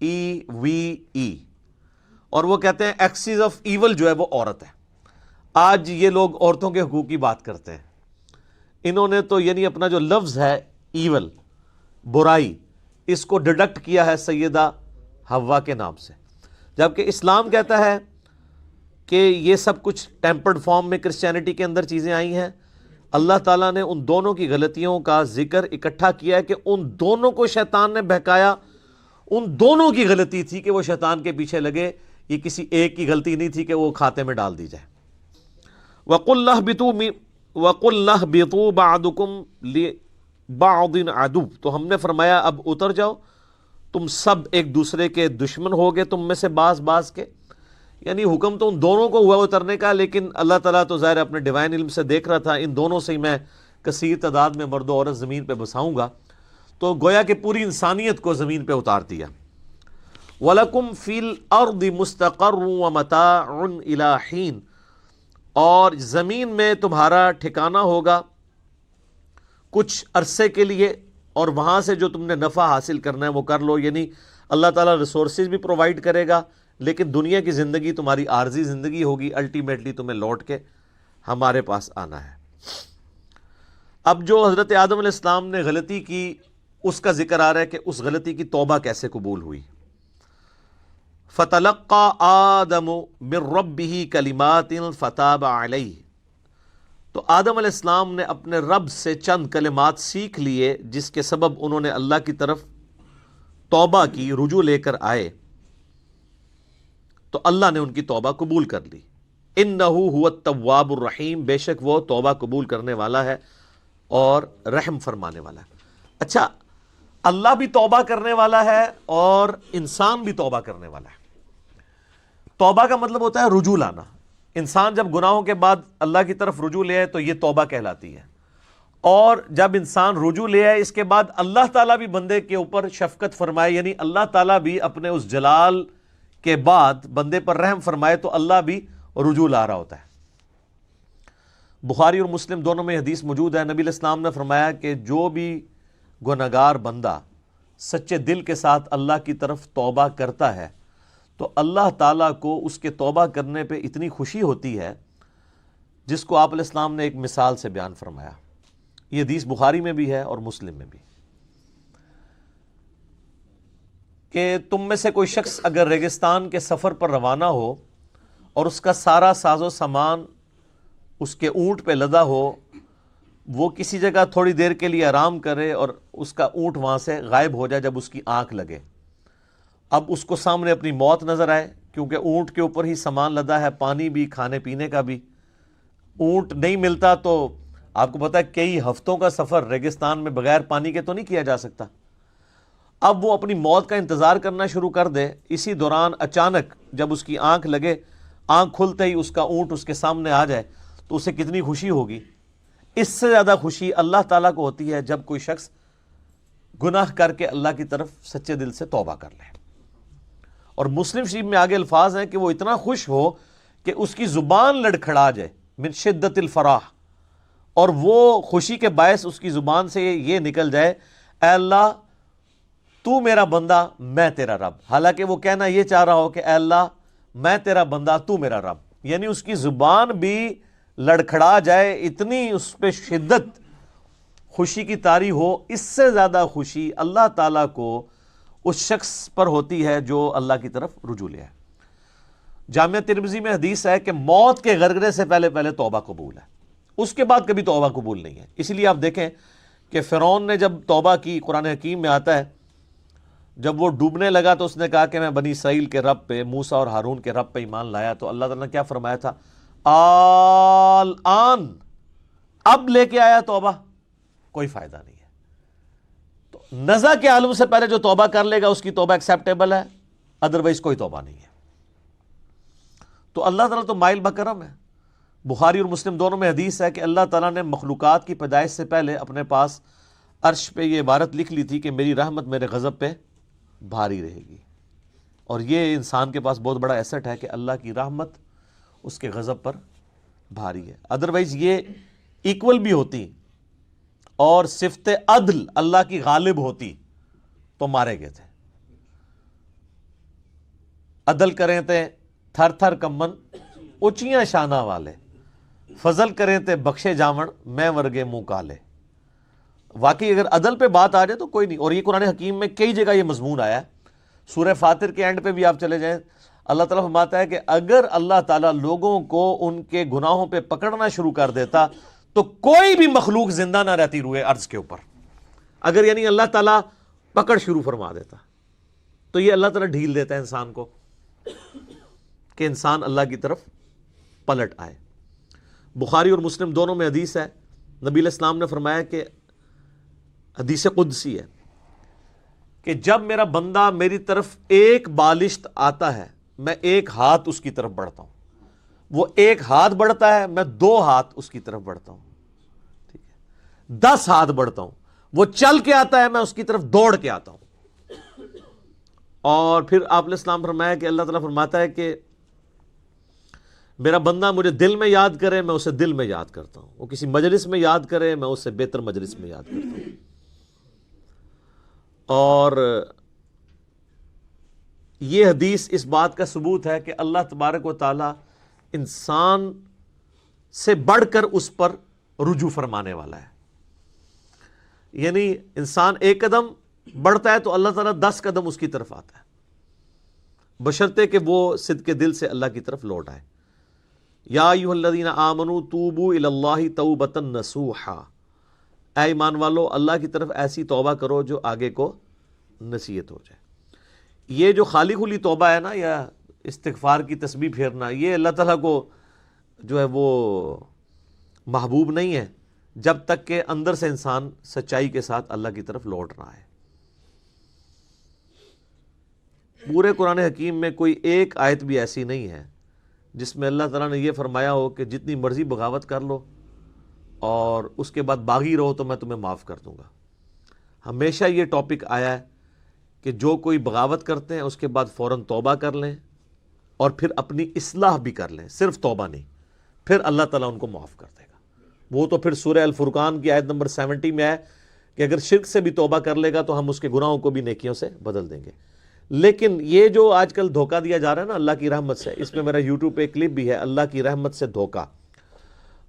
EVE، اور وہ کہتے ہیں ایکسس آف ایول جو ہے وہ عورت ہے۔ آج یہ لوگ عورتوں کے حقوق کی بات کرتے ہیں، انہوں نے تو یعنی اپنا جو لفظ ہے ایول، برائی، اس کو ڈیڈکٹ کیا ہے سیدہ حوا کے نام سے، جبکہ اسلام کہتا ہے کہ یہ سب کچھ ٹیمپرڈ فارم میں کرسچینٹی کے اندر چیزیں آئی ہیں۔ اللہ تعالیٰ نے ان دونوں کی غلطیوں کا ذکر اکٹھا کیا ہے کہ ان دونوں کو شیطان نے بہکایا، ان دونوں کی غلطی تھی کہ وہ شیطان کے پیچھے لگے، یہ کسی ایک کی غلطی نہیں تھی کہ وہ کھاتے میں ڈال دی جائے۔ وَقُلْ اهْبِطُوا بَعْضُكُمْ لِبَعْضٍ عَدُوٌّ، تو ہم نے فرمایا اب اتر جاؤ، تم سب ایک دوسرے کے دشمن ہو گے، تم میں سے بعض کے، یعنی حکم تو ان دونوں کو ہوا اترنے کا، لیکن اللہ تعالیٰ تو ظاہر اپنے ڈیوائن علم سے دیکھ رہا تھا ان دونوں سے ہی میں کثیر تعداد میں مرد و عورت زمین پہ بساؤں گا، تو گویا کہ پوری انسانیت کو زمین پہ اتار دیا۔ وَلَكُمْ فِي الْأَرْضِ مُسْتَقَرٌّ وَمَتَاعٌ إِلَىٰ حِينٍ، اور زمین میں تمہارا ٹھکانہ ہوگا کچھ عرصے کے لیے، اور وہاں سے جو تم نے نفع حاصل کرنا ہے وہ کر لو، یعنی اللہ تعالیٰ ریسورسز بھی پرووائڈ کرے گا، لیکن دنیا کی زندگی تمہاری عارضی زندگی ہوگی، الٹیمیٹلی تمہیں لوٹ کے ہمارے پاس آنا ہے۔ اب جو حضرت آدم علیہ السلام نے غلطی کی اس کا ذکر آ رہا ہے کہ اس غلطی کی توبہ کیسے قبول ہوئی۔ فَتَلَقَّى آدَمُ مِن رَبِّهِ كَلِمَاتٍ فَتَابَ عَلَيْهِ، تو آدم علیہ السلام نے اپنے رب سے چند کلمات سیکھ لیے جس کے سبب انہوں نے اللہ کی طرف توبہ کی، رجوع لے کر آئے، تو اللہ نے ان کی توبہ قبول کر لی۔ اِنَّهُ هُوَ التَّوَّابُ الرَّحِيمُ، بے شک وہ توبہ قبول کرنے والا ہے اور رحم فرمانے والا ہے۔ اچھا، اللہ بھی توبہ کرنے والا ہے اور انسان بھی توبہ کرنے والا ہے۔ توبہ کا مطلب ہوتا ہے رجوع لانا۔ انسان جب گناہوں کے بعد اللہ کی طرف رجوع لے آئے تو یہ توبہ کہلاتی ہے، اور جب انسان رجوع لے آئے اس کے بعد اللہ تعالیٰ بھی بندے کے اوپر شفقت فرمائے، یعنی اللہ تعالیٰ بھی اپنے اس جلال کے بعد بندے پر رحم فرمائے، تو اللہ بھی رجوع لا رہا ہوتا ہے۔ بخاری اور مسلم دونوں میں حدیث موجود ہے، نبی علیہ السلام نے فرمایا کہ جو بھی گنہگار بندہ سچے دل کے ساتھ اللہ کی طرف توبہ کرتا ہے تو اللہ تعالیٰ کو اس کے توبہ کرنے پہ اتنی خوشی ہوتی ہے جس کو آپ علیہ السلام نے ایک مثال سے بیان فرمایا۔ یہ حدیث بخاری میں بھی ہے اور مسلم میں بھی، کہ تم میں سے کوئی شخص اگر ریگستان کے سفر پر روانہ ہو اور اس کا سارا ساز و سامان اس کے اونٹ پہ لدا ہو، وہ کسی جگہ تھوڑی دیر کے لیے آرام کرے اور اس کا اونٹ وہاں سے غائب ہو جائے جب اس کی آنکھ لگے، اب اس کو سامنے اپنی موت نظر آئے، کیونکہ اونٹ کے اوپر ہی سامان لدا ہے، پانی بھی، کھانے پینے کا بھی، اونٹ نہیں ملتا تو آپ کو پتا ہے کئی ہفتوں کا سفر ریگستان میں بغیر پانی کے تو نہیں کیا جا سکتا۔ اب وہ اپنی موت کا انتظار کرنا شروع کر دے، اسی دوران اچانک جب اس کی آنکھ لگے، آنکھ کھلتے ہی اس کا اونٹ اس کے سامنے آ جائے تو اسے کتنی خوشی ہوگی۔ اس سے زیادہ خوشی اللہ تعالیٰ کو ہوتی ہے جب کوئی شخص گناہ کر کے اللہ کی طرف سچے دل سے توبہ کر لے۔ اور مسلم شریف میں آگے الفاظ ہیں کہ وہ اتنا خوش ہو کہ اس کی زبان لڑکھڑا جائے، من شدت الفرح، اور وہ خوشی کے باعث اس کی زبان سے یہ نکل جائے، اے اللہ تو میرا بندہ میں تیرا رب، حالانکہ وہ کہنا یہ چاہ رہا ہو کہ اے اللہ میں تیرا بندہ تو میرا رب، یعنی اس کی زبان بھی لڑکھڑا جائے، اتنی اس پہ شدت خوشی کی طاری ہو۔ اس سے زیادہ خوشی اللہ تعالیٰ کو اس شخص پر ہوتی ہے جو اللہ کی طرف رجوع لے ہے۔ جامعہ ترمذی میں حدیث ہے کہ موت کے غرغرے سے پہلے توبہ قبول ہے، اس کے بعد کبھی توبہ قبول نہیں ہے۔ اسی لیے آپ دیکھیں کہ فرعون نے جب توبہ کی، قرآن حکیم میں آتا ہے جب وہ ڈوبنے لگا تو اس نے کہا کہ میں بنی اسرائیل کے رب پہ، موسیٰ اور ہارون کے رب پہ ایمان لایا، تو اللہ تعالیٰ نے کیا فرمایا تھا؟ الآن، اب لے کے آیا توبہ، کوئی فائدہ نہیں ہے۔ تو نزع کے عالم سے پہلے جو توبہ کر لے گا اس کی توبہ ایکسیپٹیبل ہے، ادروائز کوئی توبہ نہیں ہے۔ تو اللہ تعالیٰ تو مائل بکرم ہے. بخاری اور مسلم دونوں میں حدیث ہے کہ اللہ تعالیٰ نے مخلوقات کی پیدائش سے پہلے اپنے پاس عرش پہ یہ عبارت لکھ لی تھی کہ میری رحمت میرے غضب پہ بھاری رہے گی. اور یہ انسان کے پاس بہت بڑا ایسٹ ہے کہ اللہ کی رحمت اس کے غضب پر بھاری ہے. ادروائز یہ ایکول بھی ہوتی اور صفت عدل اللہ کی غالب ہوتی تو مارے گئے تھے. عدل کریں تے تھر تھر کمن اچیاں شانہ والے، فضل کریں تے بخشے جاون میں ورگے منہ کالے. واقعی اگر عدل پہ بات آ جائے تو کوئی نہیں. اور یہ قرآن حکیم میں کئی جگہ یہ مضمون آیا ہے. سورہ فاطر کے اینڈ پہ بھی آپ چلے جائیں، اللہ تعالیٰ فرماتا ہے کہ اگر اللہ تعالیٰ لوگوں کو ان کے گناہوں پہ پکڑنا شروع کر دیتا تو کوئی بھی مخلوق زندہ نہ رہتی روئے ارض کے اوپر. اگر یعنی اللہ تعالیٰ پکڑ شروع فرما دیتا تو یہ اللہ تعالیٰ ڈھیل دیتا ہے انسان کو کہ انسان اللہ کی طرف پلٹ آئے. بخاری اور مسلم دونوں میں حدیث ہے، نبی علیہ السلام نے فرمایا کہ حدیث قدسی ہے کہ جب میرا بندہ میری طرف ایک بالشت آتا ہے میں ایک ہاتھ اس کی طرف بڑھتا ہوں، وہ ایک ہاتھ بڑھتا ہے میں 2 ہاتھ اس کی طرف بڑھتا ہوں، ٹھیک ہے، 10 ہاتھ بڑھتا ہوں، وہ چل کے آتا ہے میں اس کی طرف دوڑ کے آتا ہوں. اور پھر آپ علیہ السلام فرمایا کہ اللہ تعالیٰ فرماتا ہے کہ میرا بندہ مجھے دل میں یاد کرے میں اسے دل میں یاد کرتا ہوں، وہ کسی مجلس میں یاد کرے میں اسے بہتر مجلس میں یاد کرتا ہوں. اور یہ حدیث اس بات کا ثبوت ہے کہ اللہ تبارک و تعالی انسان سے بڑھ کر اس پر رجوع فرمانے والا ہے. یعنی انسان ایک قدم بڑھتا ہے تو اللہ تعالیٰ 10 قدم اس کی طرف آتا ہے، بشرطے کہ وہ صدق دل سے اللہ کی طرف لوٹ آئے. یا ایھا الذین آمنوا توبوا الی اللہ توبۃ نصوحا، اے ایمان والو اللہ کی طرف ایسی توبہ کرو جو آگے کو نصیحت ہو جائے. یہ جو خالی خلی توبہ ہے نا یا استغفار کی تسبیح پھیرنا، یہ اللہ تعالیٰ کو جو ہے وہ محبوب نہیں ہے جب تک کہ اندر سے انسان سچائی کے ساتھ اللہ کی طرف لوٹ رہا ہے. پورے قرآن حکیم میں کوئی ایک آیت بھی ایسی نہیں ہے جس میں اللہ تعالیٰ نے یہ فرمایا ہو کہ جتنی مرضی بغاوت کر لو اور اس کے بعد باغی رہو تو میں تمہیں معاف کر دوں گا. ہمیشہ یہ ٹاپک آیا ہے کہ جو کوئی بغاوت کرتے ہیں اس کے بعد فوراً توبہ کر لیں اور پھر اپنی اصلاح بھی کر لیں، صرف توبہ نہیں، پھر اللہ تعالیٰ ان کو معاف کر دے گا. وہ تو پھر سورہ الفرقان کی آیت نمبر 70 میں ہے کہ اگر شرک سے بھی توبہ کر لے گا تو ہم اس کے گناہوں کو بھی نیکیوں سے بدل دیں گے. لیکن یہ جو آج کل دھوکہ دیا جا رہا ہے نا اللہ کی رحمت سے، اس میں میرا یوٹیوب پہ ایک کلپ بھی ہے، اللہ کی رحمت سے دھوکہ.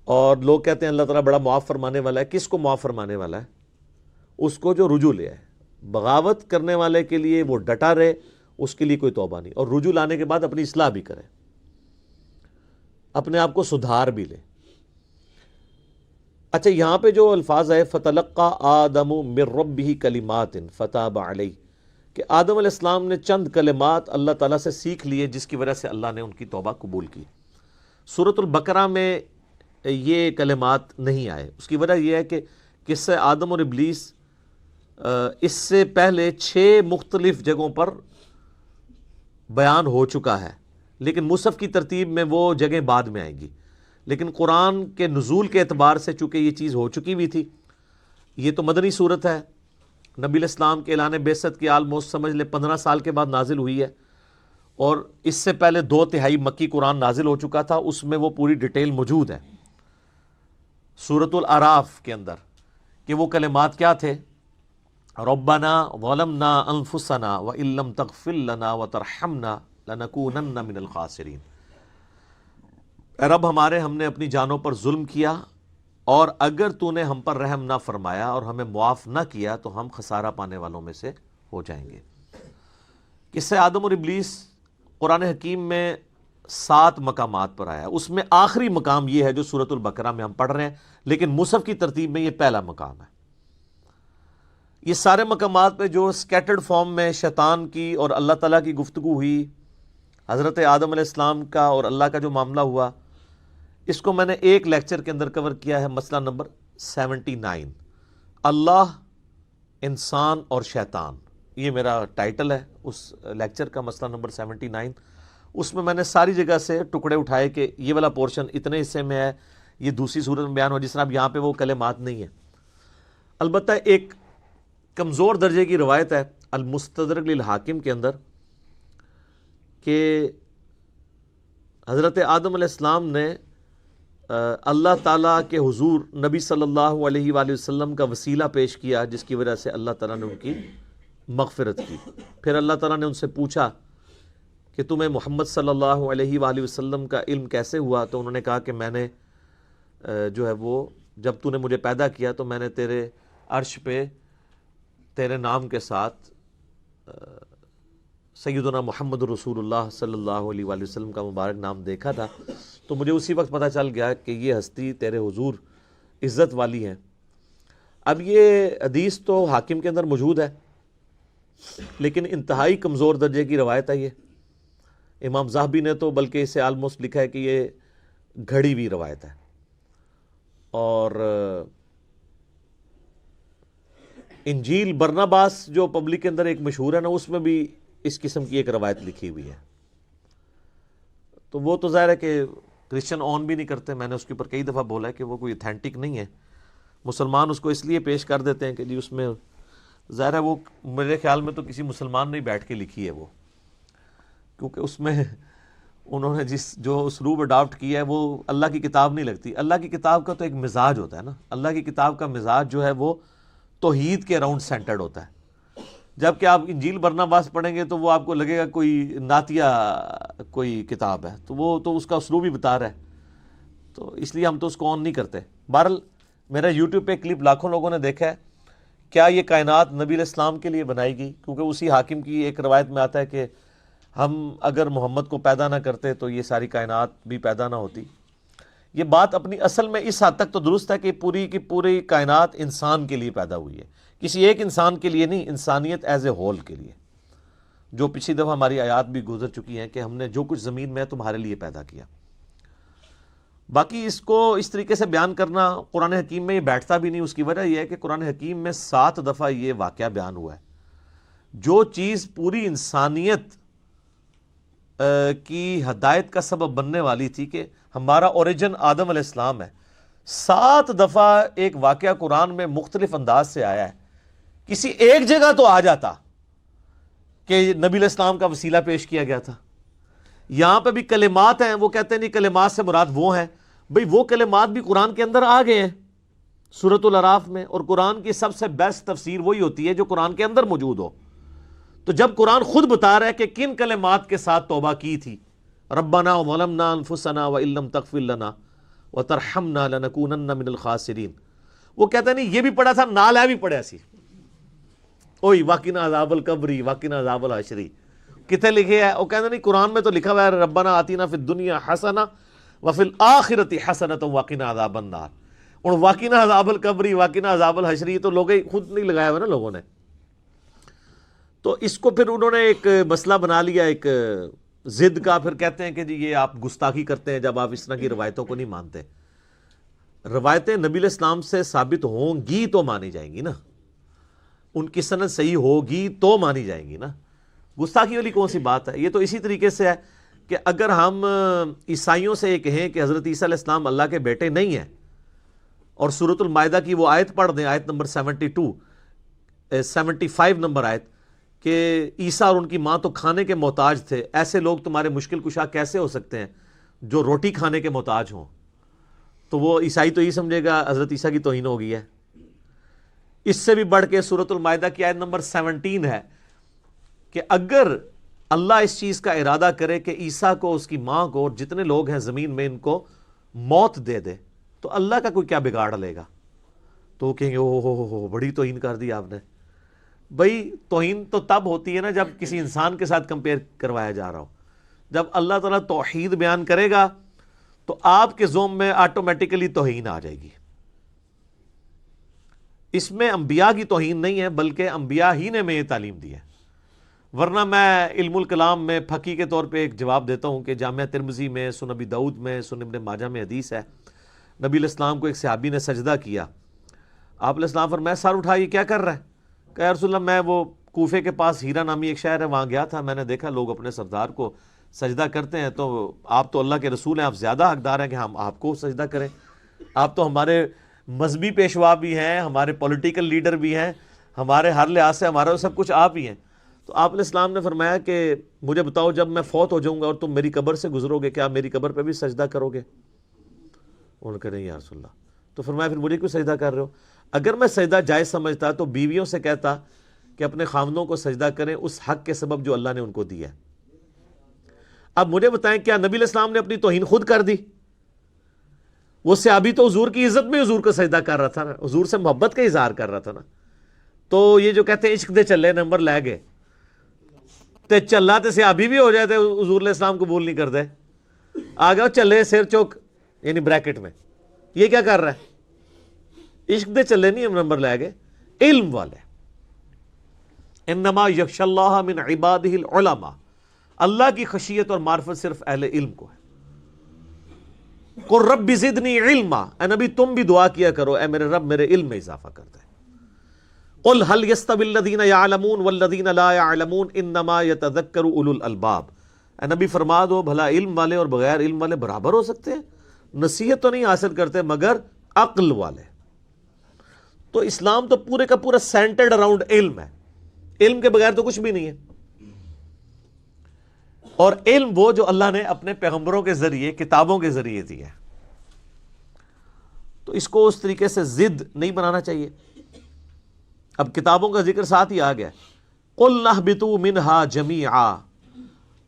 اور لوگ کہتے ہیں اللہ تعالیٰ بڑا معاف فرمانے والا ہے. کس کو معاف فرمانے والا ہے؟ اس کو جو رجوع لے آئے. بغاوت کرنے والے کے لیے وہ ڈٹا رہے، اس کے لیے کوئی توبہ نہیں، اور رجوع لانے کے بعد اپنی اصلاح بھی کرے، اپنے آپ کو سدھار بھی لے. اچھا یہاں پہ جو الفاظ ہے فَتَلَقَّى آدَمُ مِن رَبِّهِ كَلِمَاتٍ فَتَابَ عَلَيْهِ، کہ آدم علیہ السلام نے چند کلمات اللہ تعالیٰ سے سیکھ لیے جس کی وجہ سے اللہ نے ان کی توبہ قبول کی. سورۃ البقرہ میں یہ کلمات نہیں آئے. اس کی وجہ یہ ہے کہ قصہ آدم اور ابلیس اس سے پہلے 6 مختلف جگہوں پر بیان ہو چکا ہے، لیکن مصحف کی ترتیب میں وہ جگہیں بعد میں آئیں گی. لیکن قرآن کے نزول کے اعتبار سے چونکہ یہ چیز ہو چکی بھی تھی، یہ تو مدنی صورت ہے، نبی علیہ السلام کے اعلان بعثت کی آلموسٹ سمجھ لے 15 سال کے بعد نازل ہوئی ہے، اور اس سے پہلے 2/3 مکی قرآن نازل ہو چکا تھا. اس میں وہ پوری ڈیٹیل موجود ہے سورۃ الاعراف کے اندر کہ وہ کلمات کیا تھے. ربنا ظلمنا انفسنا وان لم تغفر لنا وترحمنا لنکونن من الخاسرین، اے رب ہمارے ہم نے اپنی جانوں پر ظلم کیا اور اگر تو نے ہم پر رحم نہ فرمایا اور ہمیں معاف نہ کیا تو ہم خسارہ پانے والوں میں سے ہو جائیں گے. قصہ آدم اور ابلیس قرآن حکیم میں 7 مقامات پر آیا. اس میں آخری مقام یہ ہے جو سورۃ البقرہ میں ہم پڑھ رہے ہیں، لیکن مصحف کی ترتیب میں یہ پہلا مقام ہے. یہ سارے مقامات پہ جو سکیٹرڈ فارم میں شیطان کی اور اللہ تعالیٰ کی گفتگو ہوئی، حضرت آدم علیہ السلام کا اور اللہ کا جو معاملہ ہوا، اس کو میں نے ایک لیکچر کے اندر کور کیا ہے، مسئلہ نمبر 79، اللہ، انسان اور شیطان. یہ میرا ٹائٹل ہے اس لیکچر کا، مسئلہ نمبر 79. اس میں نے ساری جگہ سے ٹکڑے اٹھائے کہ یہ والا پورشن اتنے حصے میں ہے، یہ دوسری صورت میں بیان ہو، جس طرح اب یہاں پہ وہ کلمات نہیں ہیں۔ البتہ ایک کمزور درجے کی روایت ہے المستدرک للحاکم کے اندر کہ حضرت آدم علیہ السلام نے اللہ تعالیٰ کے حضور نبی صلی اللہ علیہ وآلہ وسلم کا وسیلہ پیش کیا، جس کی وجہ سے اللہ تعالیٰ نے ان کی مغفرت کی۔ پھر اللہ تعالیٰ نے ان سے پوچھا کہ تمہیں محمد صلی اللہ علیہ وآلہ وسلم کا علم کیسے ہوا؟ تو انہوں نے کہا کہ میں نے جو ہے وہ جب تو نے مجھے پیدا کیا تو میں نے تیرے عرش پہ تیرے نام کے ساتھ سیدنا محمد رسول اللہ صلی اللہ علیہ وآلہ وسلم کا مبارک نام دیکھا تھا، تو مجھے اسی وقت پتہ چل گیا کہ یہ ہستی تیرے حضور عزت والی ہے۔ اب یہ حدیث تو حاکم کے اندر موجود ہے، لیکن انتہائی کمزور درجے کی روایت ہے۔ یہ امام ذہبی نے تو بلکہ اسے آلموسٹ لکھا ہے کہ یہ گھڑی ہوئی روایت ہے، اور انجیل برناباس جو پبلک کے اندر ایک مشہور ہے نا، اس میں بھی اس قسم کی ایک روایت لکھی ہوئی ہے۔ تو وہ تو ظاہر ہے کہ کرسچن آن بھی نہیں کرتے، میں نے اس کے اوپر کئی دفعہ بولا ہے کہ وہ کوئی اتھینٹک نہیں ہے۔ مسلمان اس کو اس لیے پیش کر دیتے ہیں کہ جی اس میں ظاہر ہے وہ میرے خیال میں تو کسی مسلمان نے بیٹھ کے لکھی ہے وہ، کیونکہ اس میں انہوں نے جو اسلوب اڈاپٹ کیا ہے وہ اللہ کی کتاب نہیں لگتی۔ اللہ کی کتاب کا تو ایک مزاج ہوتا ہے نا، اللہ کی کتاب کا مزاج جو ہے وہ توحید کے اراؤنڈ سینٹرڈ ہوتا ہے، جبکہ آپ انجیل برناباس پڑھیں گے تو وہ آپ کو لگے گا کوئی نعتیہ کوئی کتاب ہے، تو وہ تو اس کا اسلوب ہی بتا رہا ہے، تو اس لیے ہم تو اس کو آن نہیں کرتے۔ بہرحال میرا یوٹیوب پہ کلپ لاکھوں لوگوں نے دیکھا ہے۔ کیا یہ کائنات نبی علیہ السلام کے لیے بنائی گئی؟ کیونکہ اسی حاکم کی ایک روایت میں آتا ہے کہ ہم اگر محمد کو پیدا نہ کرتے تو یہ ساری کائنات بھی پیدا نہ ہوتی۔ یہ بات اپنی اصل میں اس حد تک تو درست ہے کہ پوری کی پوری کائنات انسان کے لیے پیدا ہوئی ہے، کسی ایک انسان کے لیے نہیں، انسانیت ایز اے ہول کے لیے، جو پچھلی دفعہ ہماری آیات بھی گزر چکی ہیں کہ ہم نے جو کچھ زمین میں ہے تمہارے لیے پیدا کیا۔ باقی اس کو اس طریقے سے بیان کرنا قرآن حکیم میں یہ بیٹھتا بھی نہیں۔ اس کی وجہ یہ ہے کہ قرآن حکیم میں 7 دفعہ یہ واقعہ بیان ہوا ہے، جو چیز پوری انسانیت کی ہدایت کا سبب بننے والی تھی کہ ہمارا اوریجن آدم علیہ السلام ہے، 7 دفعہ ایک واقعہ قرآن میں مختلف انداز سے آیا ہے۔ کسی ایک جگہ تو آ جاتا کہ نبی علیہ السلام کا وسیلہ پیش کیا گیا تھا۔ یہاں پہ بھی کلمات ہیں، وہ کہتے ہیں نہیں کلمات سے مراد وہ ہیں، بھئی وہ کلمات بھی قرآن کے اندر آ گئے ہیں سورۃ الاعراف میں، اور قرآن کی سب سے بیسٹ تفسیر وہی ہوتی ہے جو قرآن کے اندر موجود ہو۔ تو جب قرآن خود بتا رہا ہے کہ کن کلمات کے ساتھ توبہ کی تھی، ربنا ظلمنا انفسنا وان لم تغفر لنا وترحمنا لنکونن من الخاسرین، وہ کہتا ہے نہیں یہ بھی پڑھا تھا، نال ہے بھی پڑھا سی، اوئی وقنا عذاب القبر وقنا عذاب الحشر، کتنے لکھے ہے؟ وہ کہتے نہیں قرآن میں تو لکھا ہوا ہے ربنا آتینا فی الدنیا حسنہ وفی الآخرۃ حسنۃ وقنا عذاب النار، اور وقنا عذاب القبر وقنا عذاب الحشر تو لوگ خود نہیں لگایا ہوا نا لوگوں نے۔ تو اس کو پھر انہوں نے ایک مسئلہ بنا لیا، ایک ضد کا، پھر کہتے ہیں کہ جی یہ آپ گستاخی کرتے ہیں جب آپ اس طرح کی روایتوں کو نہیں مانتے۔ روایتیں نبی علیہ السلام سے ثابت ہوں گی تو مانی جائیں گی نا، ان کی سند صحیح ہوگی تو مانی جائیں گی نا، گستاخی والی کون سی بات ہے؟ یہ تو اسی طریقے سے ہے کہ اگر ہم عیسائیوں سے یہ کہیں کہ حضرت عیسیٰ علیہ السلام اللہ کے بیٹے نہیں ہیں، اور سورۃ المائدہ کی وہ آیت پڑھ دیں، آیت نمبر 75 نمبر آیت، کہ عیسیٰ اور ان کی ماں تو کھانے کے محتاج تھے، ایسے لوگ تمہارے مشکل کشا کیسے ہو سکتے ہیں جو روٹی کھانے کے محتاج ہوں؟ تو وہ عیسائی تو یہ سمجھے گا حضرت عیسیٰ کی توہین ہو گئی ہے۔ اس سے بھی بڑھ کے سورۃ المائدہ کی آیت نمبر 17 ہے کہ اگر اللہ اس چیز کا ارادہ کرے کہ عیسیٰ کو، اس کی ماں کو، اور جتنے لوگ ہیں زمین میں ان کو موت دے دے تو اللہ کا کوئی کیا بگاڑ لے گا؟ تو وہ کہیں گے او بڑی توہین کر دی آپ نے۔ بھئی توہین تو تب ہوتی ہے نا جب کسی انسان کے ساتھ کمپیئر کروایا جا رہا ہو۔ جب اللہ تعالیٰ توحید بیان کرے گا تو آپ کے ذوم میں آٹومیٹیکلی توہین آ جائے گی۔ اس میں انبیاء کی توہین نہیں ہے، بلکہ انبیاء ہی نے میں یہ تعلیم دی ہے۔ ورنہ میں علم الکلام میں پھکی کے طور پہ ایک جواب دیتا ہوں کہ جامعہ ترمذی میں، سنن ابی داؤد میں، سنن ابن ماجہ میں حدیث ہے، نبی علیہ السلام کو ایک صحابی نے سجدہ کیا، آپ علیہ السلام فرمایا سر اٹھا یہ کیا کر رہا ہے؟ کہ رسول اللہ میں وہ کوفے کے پاس ہیرا نامی ایک شہر ہے وہاں گیا تھا، میں نے دیکھا لوگ اپنے سردار کو سجدہ کرتے ہیں تو آپ تو اللہ کے رسول ہیں، آپ زیادہ حقدار ہیں کہ ہم آپ کو سجدہ کریں. آپ تو ہمارے مذہبی پیشوا بھی ہیں، ہمارے پولیٹیکل لیڈر بھی ہیں، ہمارے ہر لحاظ سے ہمارا سب کچھ آپ ہی ہیں. تو آپ علیہ السلام نے فرمایا کہ مجھے بتاؤ جب میں فوت ہو جاؤں گا اور تم میری قبر سے گزرو گے، کیا میری قبر پہ بھی سجدہ کرو گے؟ انہوں نے کہا نہیں یا رسول اللہ. تو فرمایا پھر مجھے کیوں سجدہ کر رہے ہو؟ اگر میں سجدہ جائز سمجھتا تو بیویوں سے کہتا کہ اپنے خاوندوں کو سجدہ کریں اس حق کے سبب جو اللہ نے ان کو دیا ہے. اب مجھے بتائیں کیا نبی علیہ السلام نے اپنی توہین خود کر دی؟ وہ صحابی تو حضور کی عزت میں حضور کو سجدہ کر رہا تھا نا، حضور سے محبت کا اظہار کر رہا تھا نا. تو یہ جو کہتے ہیں عشق دے چلے نمبر لے گئے تے چلا تے صحابی بھی ہو جائے تے حضور علیہ السلام قبول نہیں کر دے، آ گیا چلے سر چوک یعنی بریکٹ میں. یہ کیا کر رہا ہے؟ عشق دے چلے نہیں ہم نمبر لے گئے، علم والے. انما یخشی اللہ من عبادہ العلماء، اللہ کی خشیت اور معرفت صرف اہل علم کو ہے. قل رب زدنی علما، اے نبی تم بھی دعا کیا کرو اے میرے رب میرے علم میں اضافہ کر دے. قل هل يستوي الذين يعلمون والذين لا يعلمون انما يتذكر اولو الالباب. اے نبی فرما دو بھلا علم والے اور بغیر علم والے برابر ہو سکتے ہیں؟ نصیحت تو نہیں حاصل کرتے مگر عقل والے. تو اسلام تو پورے کا پورا سینٹرڈ اراؤنڈ علم ہے، علم کے بغیر تو کچھ بھی نہیں ہے. اور علم وہ جو اللہ نے اپنے پیغمبروں کے ذریعے کتابوں کے ذریعے دیا ہے. تو اس کو اس طریقے سے ضد نہیں بنانا چاہیے. اب کتابوں کا ذکر ساتھ ہی آ گیا. قُلْ نَهْبِطُوا مِنْهَا جَمِيعًا،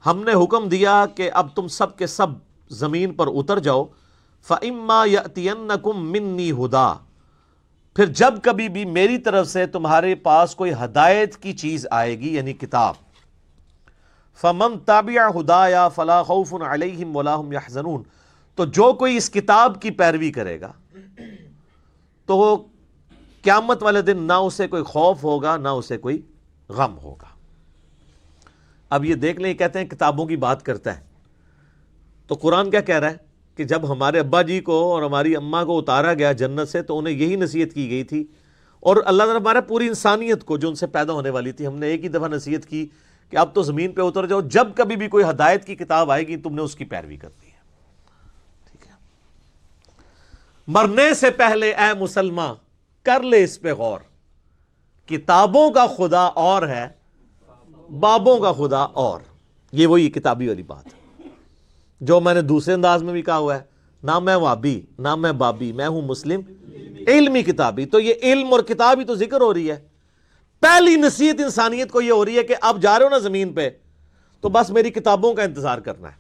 ہم نے حکم دیا کہ اب تم سب کے سب زمین پر اتر جاؤ. فَإِمَّا يَأْتِيَنَّكُم مِّنِّي هُدًى، پھر جب کبھی بھی میری طرف سے تمہارے پاس کوئی ہدایت کی چیز آئے گی یعنی کتاب. فَمَن تَبِعَ هُدَايَا فَلَا خَوْفٌ عَلَيْهِمْ وَلَا هُمْ يَحْزَنُونَ، تو جو کوئی اس کتاب کی پیروی کرے گا تو وہ قیامت والے دن نہ اسے کوئی خوف ہوگا نہ اسے کوئی غم ہوگا. اب یہ دیکھ لیں، کہتے ہیں کتابوں کی بات کرتا ہے تو قرآن کیا کہہ رہا ہے کہ جب ہمارے ابا جی کو اور ہماری اماں کو اتارا گیا جنت سے تو انہیں یہی نصیحت کی گئی تھی، اور اللہ تعالیٰ ہمارا پوری انسانیت کو جو ان سے پیدا ہونے والی تھی ہم نے ایک ہی دفعہ نصیحت کی کہ اب تو زمین پہ اتر جاؤ، جب کبھی بھی کوئی ہدایت کی کتاب آئے گی تم نے اس کی پیروی کرنی ہے. ٹھیک ہے، مرنے سے پہلے اے مسلمان کر لے اس پہ غور، کتابوں کا خدا اور ہے بابوں کا خدا اور. یہ وہی کتابی والی بات ہے جو میں نے دوسرے انداز میں بھی کہا ہوا ہے، نہ میں وابی نہ میں بابی، میں ہوں مسلم علمی کتابی. تو یہ علم اور کتابی تو ذکر ہو رہی ہے. پہلی نصیحت انسانیت کو یہ ہو رہی ہے کہ اب جا رہے ہو نا زمین پہ تو بس میری کتابوں کا انتظار کرنا ہے.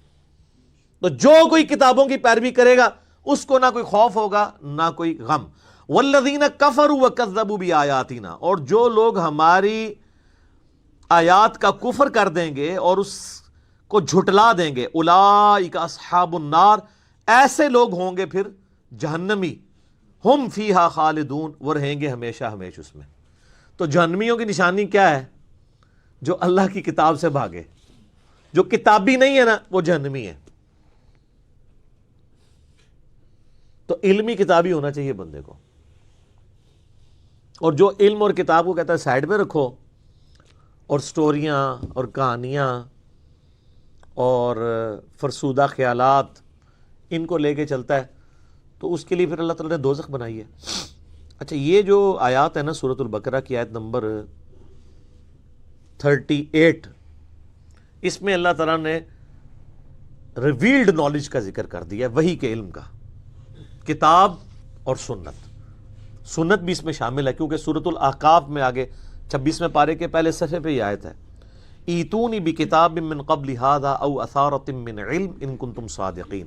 تو جو کوئی کتابوں کی پیروی کرے گا اس کو نہ کوئی خوف ہوگا نہ کوئی غم. والذین کفروا وکذبوا بآیاتنا، اور جو لوگ ہماری آیات کا کفر کر دیں گے اور اس کو جھٹلا دیں گے، اولئک اصحاب النار، ایسے لوگ ہوں گے پھر جہنمی، ہم فیہا خالدون، وہ رہیں گے ہمیشہ ہمیشہ اس میں. تو جہنمیوں کی نشانی کیا ہے؟ جو اللہ کی کتاب سے بھاگے. جو کتابی نہیں ہے نا وہ جہنمی ہے. تو علمی کتابی ہونا چاہیے بندے کو، اور جو علم اور کتاب کو کہتا ہے سائیڈ میں رکھو اور سٹوریاں اور کہانیاں اور فرسودہ خیالات ان کو لے کے چلتا ہے تو اس کے لیے پھر اللہ تعالیٰ نے دوزخ بنائی ہے. اچھا، یہ جو آیات ہے نا سورۃ البقرہ کی آیت نمبر 38، اس میں اللہ تعالیٰ نے ریویلڈ نالج کا ذکر کر دیا ہے، وحی کے علم کا، کتاب اور سنت. سنت بھی اس میں شامل ہے کیونکہ سورۃ الاحقاف میں آگے 26ویں پارے کے پہلے صفحے پہ یہ آیت ہے، ایتونی بکتاب من قبل ھذا او اثارۃ من علم ان کنتم صادقین.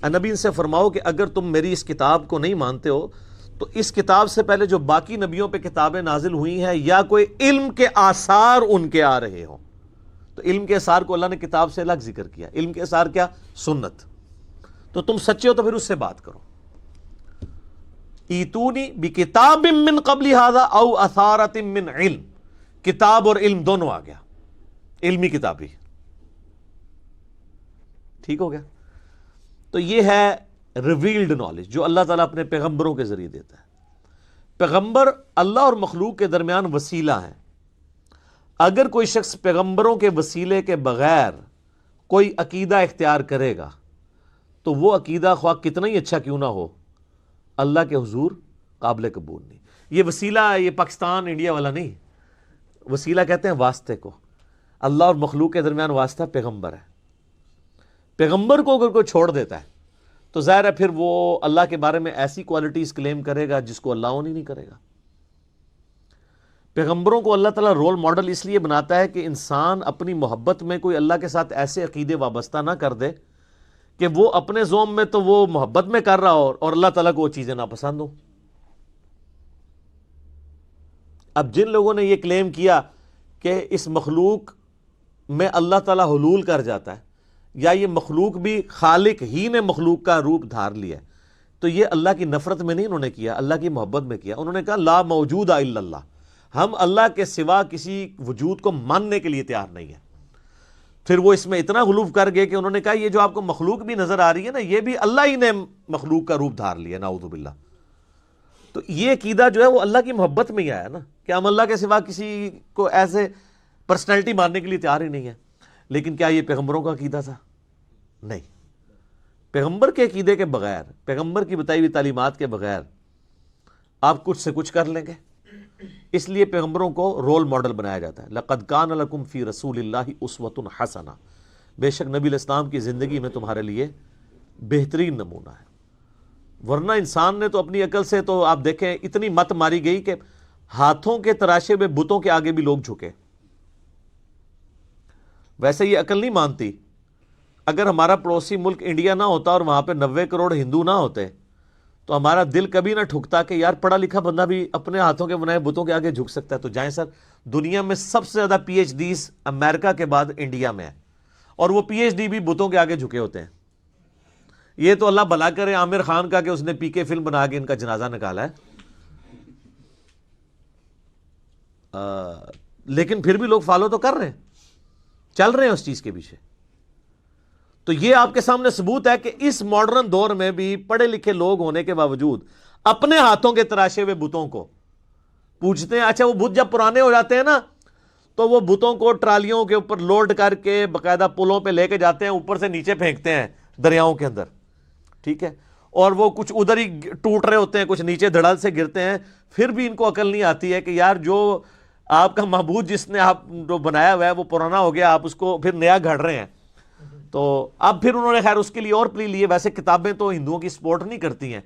نبی ان سے فرماؤ کہ اگر تم میری اس کتاب کو نہیں مانتے ہو تو اس کتاب سے پہلے جو باقی نبیوں پہ کتابیں نازل ہوئی ہیں یا کوئی علم کے آثار ان کے آ رہے ہوں. تو علم کے آثار کو اللہ نے کتاب سے الگ ذکر کیا. علم کے آثار کیا؟ سنت. تو تم سچے ہو تو پھر اس سے بات کرو. ایتونی بکتاب من قبل ھذا او اثارۃ من علم، کتاب اور علم دونوں آ گیا، علمی کتابی. ٹھیک ہو گیا؟ تو یہ ہے ریویلڈ نالج جو اللہ تعالیٰ اپنے پیغمبروں کے ذریعے دیتا ہے. پیغمبر اللہ اور مخلوق کے درمیان وسیلہ ہے. اگر کوئی شخص پیغمبروں کے وسیلے کے بغیر کوئی عقیدہ اختیار کرے گا تو وہ عقیدہ خواہ کتنا ہی اچھا کیوں نہ ہو اللہ کے حضور قابل قبول نہیں. یہ وسیلہ یہ پاکستان انڈیا والا نہیں، وسیلہ کہتے ہیں واسطے کو. اللہ اور مخلوق کے درمیان واسطہ پیغمبر ہے. پیغمبر کو اگر کوئی چھوڑ دیتا ہے تو ظاہر ہے پھر وہ اللہ کے بارے میں ایسی کوالٹیز کلیم کرے گا جس کو اللہ اونی نہیں کرے گا. پیغمبروں کو اللہ تعالیٰ رول ماڈل اس لیے بناتا ہے کہ انسان اپنی محبت میں کوئی اللہ کے ساتھ ایسے عقیدے وابستہ نہ کر دے کہ وہ اپنے ذوم میں تو وہ محبت میں کر رہا ہو اور اللہ تعالیٰ کو وہ چیزیں ناپسند ہوں. اب جن لوگوں نے یہ کلیم کیا کہ اس مخلوق میں اللہ تعالیٰ حلول کر جاتا ہے یا یہ مخلوق بھی خالق ہی نے مخلوق کا روپ دھار لیا ہے، تو یہ اللہ کی نفرت میں نہیں انہوں نے کیا، اللہ کی محبت میں کیا. انہوں نے کہا لا موجود الا اللہ، ہم اللہ کے سوا کسی وجود کو ماننے کے لیے تیار نہیں ہیں. پھر وہ اس میں اتنا غلو کر گئے کہ انہوں نے کہا یہ جو آپ کو مخلوق بھی نظر آ رہی ہے نا، یہ بھی اللہ ہی نے مخلوق کا روپ دھار لیا، نعوذ باللہ. تو یہ عقیدہ جو ہے وہ اللہ کی محبت میں ہی آیا نا، کہ ہم اللہ کے سوا کسی کو ایسے پرسنالٹی ماننے کے لیے تیار ہی نہیں ہے. لیکن کیا یہ پیغمبروں کا عقیدہ تھا؟ نہیں. پیغمبر کے عقیدے کے بغیر، پیغمبر کی بتائی ہوئی تعلیمات کے بغیر آپ کچھ سے کچھ کر لیں گے. اس لیے پیغمبروں کو رول ماڈل بنایا جاتا ہے. لقد کان لکم فی رسول اللہ اسوۃ حسنہ، بے شک نبی علیہ السلام کی زندگی میں تمہارے لیے بہترین نمونہ ہے. ورنہ انسان نے تو اپنی عقل سے تو آپ دیکھیں اتنی مت ماری گئی کہ ہاتھوں کے تراشے میں بتوں کے آگے بھی لوگ جھکے. ویسے یہ عقل نہیں مانتی. اگر ہمارا پڑوسی ملک انڈیا نہ ہوتا اور وہاں پہ 90 کروڑ ہندو نہ ہوتے تو ہمارا دل کبھی نہ ٹھکتا کہ یار پڑھا لکھا بندہ بھی اپنے ہاتھوں کے بنائے بتوں کے آگے جھک سکتا ہے. تو جائیں سر، دنیا میں سب سے زیادہ پی ایچ ڈیز امریکہ کے بعد انڈیا میں ہے، اور وہ پی ایچ ڈی بھی بتوں کے آگے جھکے ہوتے ہیں. یہ تو اللہ بھلا کرے عامر خان کا کہ اس نے پی کے فلم بنا کے ان کا جنازہ نکالا ہے. لیکن پھر بھی لوگ فالو تو کر رہے ہیں، چل رہے ہیں اس چیز کے پیچھے. تو یہ آپ کے سامنے ثبوت ہے کہ اس ماڈرن دور میں بھی پڑھے لکھے لوگ ہونے کے باوجود اپنے ہاتھوں کے تراشے ہوئے بتوں کو پوجتے ہیں. اچھا، وہ بت جب پرانے ہو جاتے ہیں نا تو وہ بتوں کو ٹرالیوں کے اوپر لوڈ کر کے باقاعدہ پلوں پہ لے کے جاتے ہیں، اوپر سے نیچے پھینکتے ہیں دریاؤں کے اندر، ٹھیک ہے. اور وہ کچھ ادھر ہی ٹوٹ رہے ہوتے ہیں، کچھ نیچے دھڑل سے گرتے ہیں. پھر بھی ان کو عقل نہیں آتی ہے کہ یار جو آپ کا معبود جس نے آپ جو بنایا ہوا ہے وہ پرانا ہو گیا، آپ اس کو پھر نیا گھڑ رہے ہیں. تو اب پھر انہوں نے خیر اس کے لیے اور پلی لیے. ویسے کتابیں تو ہندوؤں کی سپورٹ نہیں کرتی ہیں.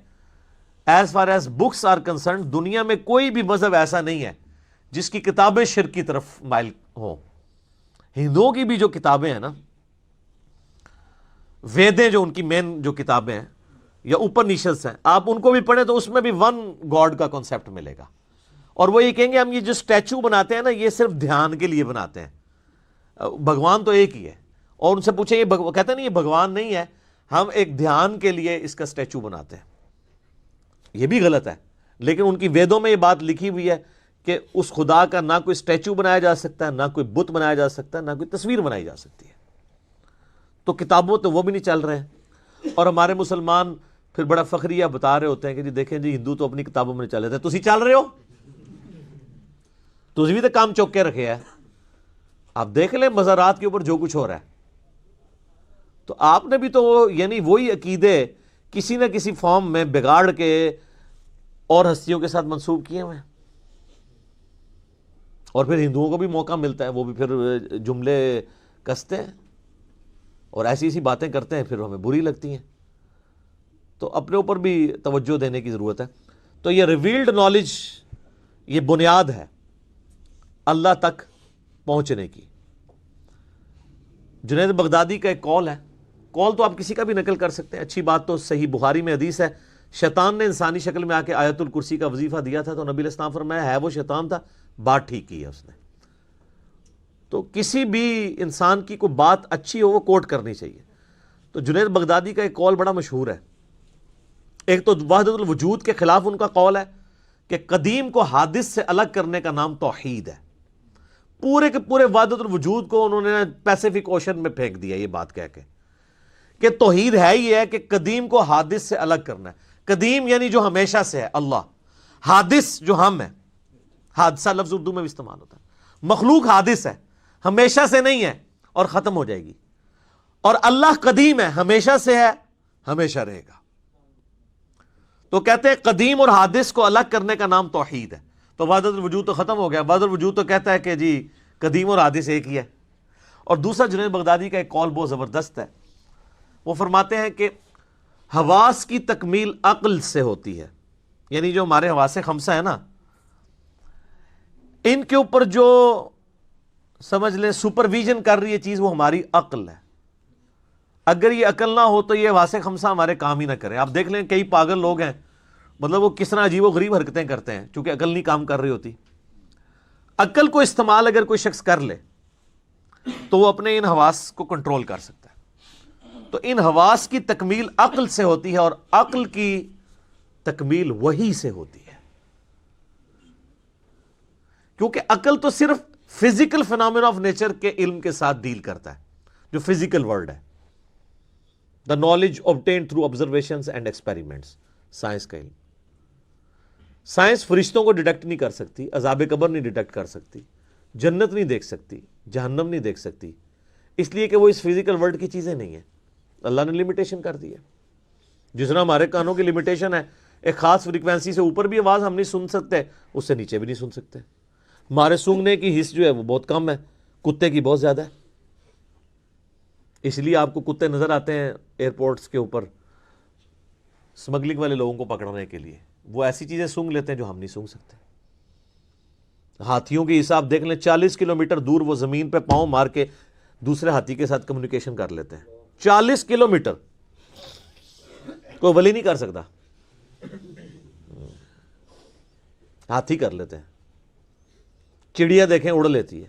As far as books are concerned دنیا میں کوئی بھی مذہب ایسا نہیں ہے جس کی کتابیں شرک کی طرف مائل ہوں. ہندوؤں کی بھی جو کتابیں ہیں نا، ویدیں جو ان کی مین جو کتابیں ہیں یا اپنیشدس ہیں، آپ ان کو بھی پڑھیں تو اس میں بھی ون گاڈ کا کانسیپٹ ملے گا. اور وہ یہ کہیں گے ہم یہ جو اسٹیچو بناتے ہیں نا یہ صرف دھیان کے لیے بناتے ہیں، بھگوان تو ایک ہی ہے. اور ان سے پوچھیں یہ کہتے ہیں نہیں یہ بھگوان نہیں ہے، ہم ایک دھیان کے لیے اس کا اسٹیچو بناتے ہیں. یہ بھی غلط ہے. لیکن ان کی ویدوں میں یہ بات لکھی ہوئی ہے کہ اس خدا کا نہ کوئی اسٹیچو بنایا جا سکتا ہے، نہ کوئی بت بنایا جا سکتا ہے، نہ کوئی تصویر بنائی جا سکتی ہے. تو کتابوں تو وہ بھی نہیں چل رہے ہیں. اور ہمارے مسلمان پھر بڑا فخریہ بتا رہے ہوتے ہیں کہ جی دیکھیں جی ہندو تو اپنی کتابوں میں چلے تھے، تسی چل رہے ہو، تسی بھی تو کام چوک کے رکھے ہے. آپ دیکھ لیں مزارات کے اوپر جو کچھ ہو رہا ہے. تو آپ نے بھی تو یعنی وہی عقیدے کسی نہ کسی فارم میں بگاڑ کے اور ہستیوں کے ساتھ منسوب کیے ہوئے ہیں. اور پھر ہندوؤں کو بھی موقع ملتا ہے، وہ بھی پھر جملے کستے ہیں اور ایسی ایسی باتیں کرتے ہیں، پھر ہمیں بری لگتی ہیں. تو اپنے اوپر بھی توجہ دینے کی ضرورت ہے. تو یہ ریویلڈ نالج یہ بنیاد ہے اللہ تک پہنچنے کی. جنید بغدادی کا ایک قول ہے، قول تو آپ کسی کا بھی نقل کر سکتے ہیں. اچھی بات تو صحیح بخاری میں حدیث ہے، شیطان نے انسانی شکل میں آ کے آیت الکرسی کا وظیفہ دیا تھا تو نبی علیہ السلام فرمایا ہے وہ شیطان تھا، بات ٹھیک کی ہے اس نے. تو کسی بھی انسان کی کوئی بات اچھی ہو وہ کوٹ کرنی چاہیے. تو جنید بغدادی کا ایک قول بڑا مشہور ہے. ایک تو وحدت الوجود کے خلاف ان کا قول ہے کہ قدیم کو حادث سے الگ کرنے کا نام توحید ہے. پورے کے پورے وحدت الوجود کو انہوں نے پیسیفک اوشن میں پھینک دیا یہ بات کہہ کے کہ توحید ہے ہی ہے کہ قدیم کو حادث سے الگ کرنا ہے. قدیم یعنی جو ہمیشہ سے ہے اللہ، حادث جو ہم ہے. حادثہ لفظ اردو میں بھی استعمال ہوتا ہے. مخلوق حادث ہے، ہمیشہ سے نہیں ہے اور ختم ہو جائے گی. اور اللہ قدیم ہے، ہمیشہ سے ہے، ہمیشہ رہے گا. تو کہتے ہیں قدیم اور حادث کو الگ کرنے کا نام توحید ہے. تو وحدت الوجود تو ختم ہو گیا. وحدت الوجود تو کہتا ہے کہ جی قدیم اور حادث ایک ہی ہے. اور دوسرا جنید بغدادی کا ایک قول بہت زبردست ہے. وہ فرماتے ہیں کہ حواس کی تکمیل عقل سے ہوتی ہے. یعنی جو ہمارے حواس خمسہ ہے نا، ان کے اوپر جو سمجھ لیں سپرویژن کر رہی ہے چیز، وہ ہماری عقل ہے. اگر یہ عقل نہ ہو تو یہ حواس خمسہ ہمارے کام ہی نہ کریں. آپ دیکھ لیں کئی پاگل لوگ ہیں، مطلب وہ کس طرح عجیب و غریب حرکتیں کرتے ہیں، چونکہ عقل نہیں کام کر رہی ہوتی. عقل کو استعمال اگر کوئی شخص کر لے تو وہ اپنے ان حواس کو کنٹرول کر سکتا ہے. تو ان حواس کی تکمیل عقل سے ہوتی ہے، اور عقل کی تکمیل وحی سے ہوتی ہے. کیونکہ عقل تو صرف فزیکل فینامنا آف نیچر کے علم کے ساتھ ڈیل کرتا ہے، جو فزیکل ورلڈ ہے. The knowledge obtained through observations and experiments, science کا علم. سائنس فرشتوں کو ڈیٹیکٹ نہیں کر سکتی، عذاب قبر نہیں ڈیٹیکٹ کر سکتی، جنت نہیں دیکھ سکتی، جہنم نہیں دیکھ سکتی، اس لیے کہ وہ اس فزیکل ورلڈ کی چیزیں نہیں ہیں. اللہ نے لمیٹیشن کر دی ہے. جس طرح ہمارے کانوں کی لمیٹیشن ہے، ایک خاص فریکوینسی سے اوپر بھی آواز ہم نہیں سن سکتے، اس سے نیچے بھی نہیں سن سکتے. ہمارے سونگنے کی حس جو ہے وہ بہت کم ہے، کتے کی بہت زیادہ ہے. اس لیے آپ کو کتے نظر آتے ہیں ایئرپورٹس کے اوپر سمگلنگ والے لوگوں کو پکڑنے کے لیے. وہ ایسی چیزیں سونگ لیتے ہیں جو ہم نہیں سونگ سکتے. ہاتھیوں کی حساب دیکھ لیں، 40 کلومیٹر دور وہ زمین پہ پاؤں مار کے دوسرے ہاتھی کے ساتھ کمیونیکیشن کر لیتے ہیں. 40 کلومیٹر کوئی ولی نہیں کر سکتا، ہاتھی کر لیتے ہیں. چڑیا دیکھیں اڑ لیتی ہے،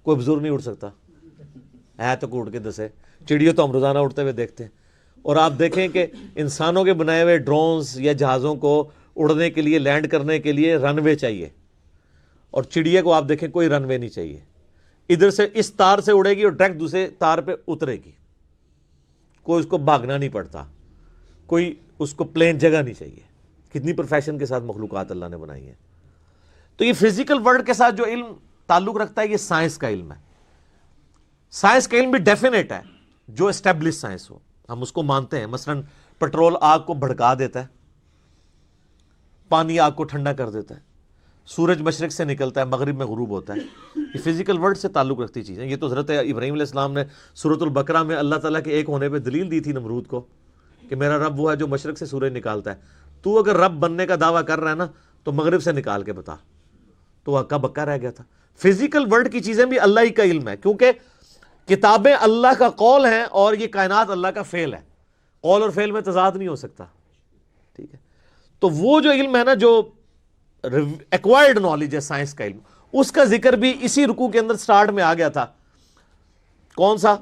کوئی بزرگ نہیں اڑ سکتا ہے تو کوئی اڑ کے دسے. چڑیا تو ہم روزانہ اڑتے ہوئے دیکھتے ہیں. اور آپ دیکھیں کہ انسانوں کے بنائے ہوئے ڈرونز یا جہازوں کو اڑنے کے لیے، لینڈ کرنے کے لیے رن وے چاہیے، اور چڑیا کو آپ دیکھیں کوئی رن وے نہیں چاہیے. ادھر سے اس تار سے اڑے گی اور ڈائریکٹ دوسرے تار پہ اترے گی، کوئی اس کو بھاگنا نہیں پڑتا، کوئی اس کو پلین جگہ نہیں چاہیے. کتنی پروفیشن کے ساتھ مخلوقات اللہ نے بنائی ہیں. تو یہ فزیکل ورلڈ کے ساتھ جو علم تعلق رکھتا ہے یہ سائنس کا علم ہے. سائنس کا علم بھی ڈیفینیٹ ہے، جو اسٹیبلش سائنس ہو ہم اس کو مانتے ہیں. مثلا پٹرول آگ کو بھڑکا دیتا ہے، پانی آگ کو ٹھنڈا کر دیتا ہے، سورج مشرق سے نکلتا ہے مغرب میں غروب ہوتا ہے. یہ فزیکل ورلڈ سے تعلق رکھتی چیزیں. یہ تو حضرت ابراہیم علیہ السلام نے سورۃ البقرہ میں اللہ تعالیٰ کے ایک ہونے پہ دلیل دی تھی نمرود کو کہ میرا رب وہ ہے جو مشرق سے سورج نکالتا ہے. تو اگر رب بننے کا دعویٰ کر رہا ہے نا تو مغرب سے نکال کے بتا. تو ہکا بکا رہ گیا تھا. فزیکل ورلڈ کی چیزیں بھی اللہ ہی کا علم ہے، کیونکہ کتابیں اللہ کا قول ہیں اور یہ کائنات اللہ کا فعل ہے. قول اور فعل میں تضاد نہیں ہو سکتا. ٹھیک ہے. تو وہ جو علم ہے نا، جو ایکوائرڈ نالج ہے سائنس کا علم، اس کا ذکر بھی اسی رکوع کے اندر سٹارٹ میں آ گیا تھا. کون سا؟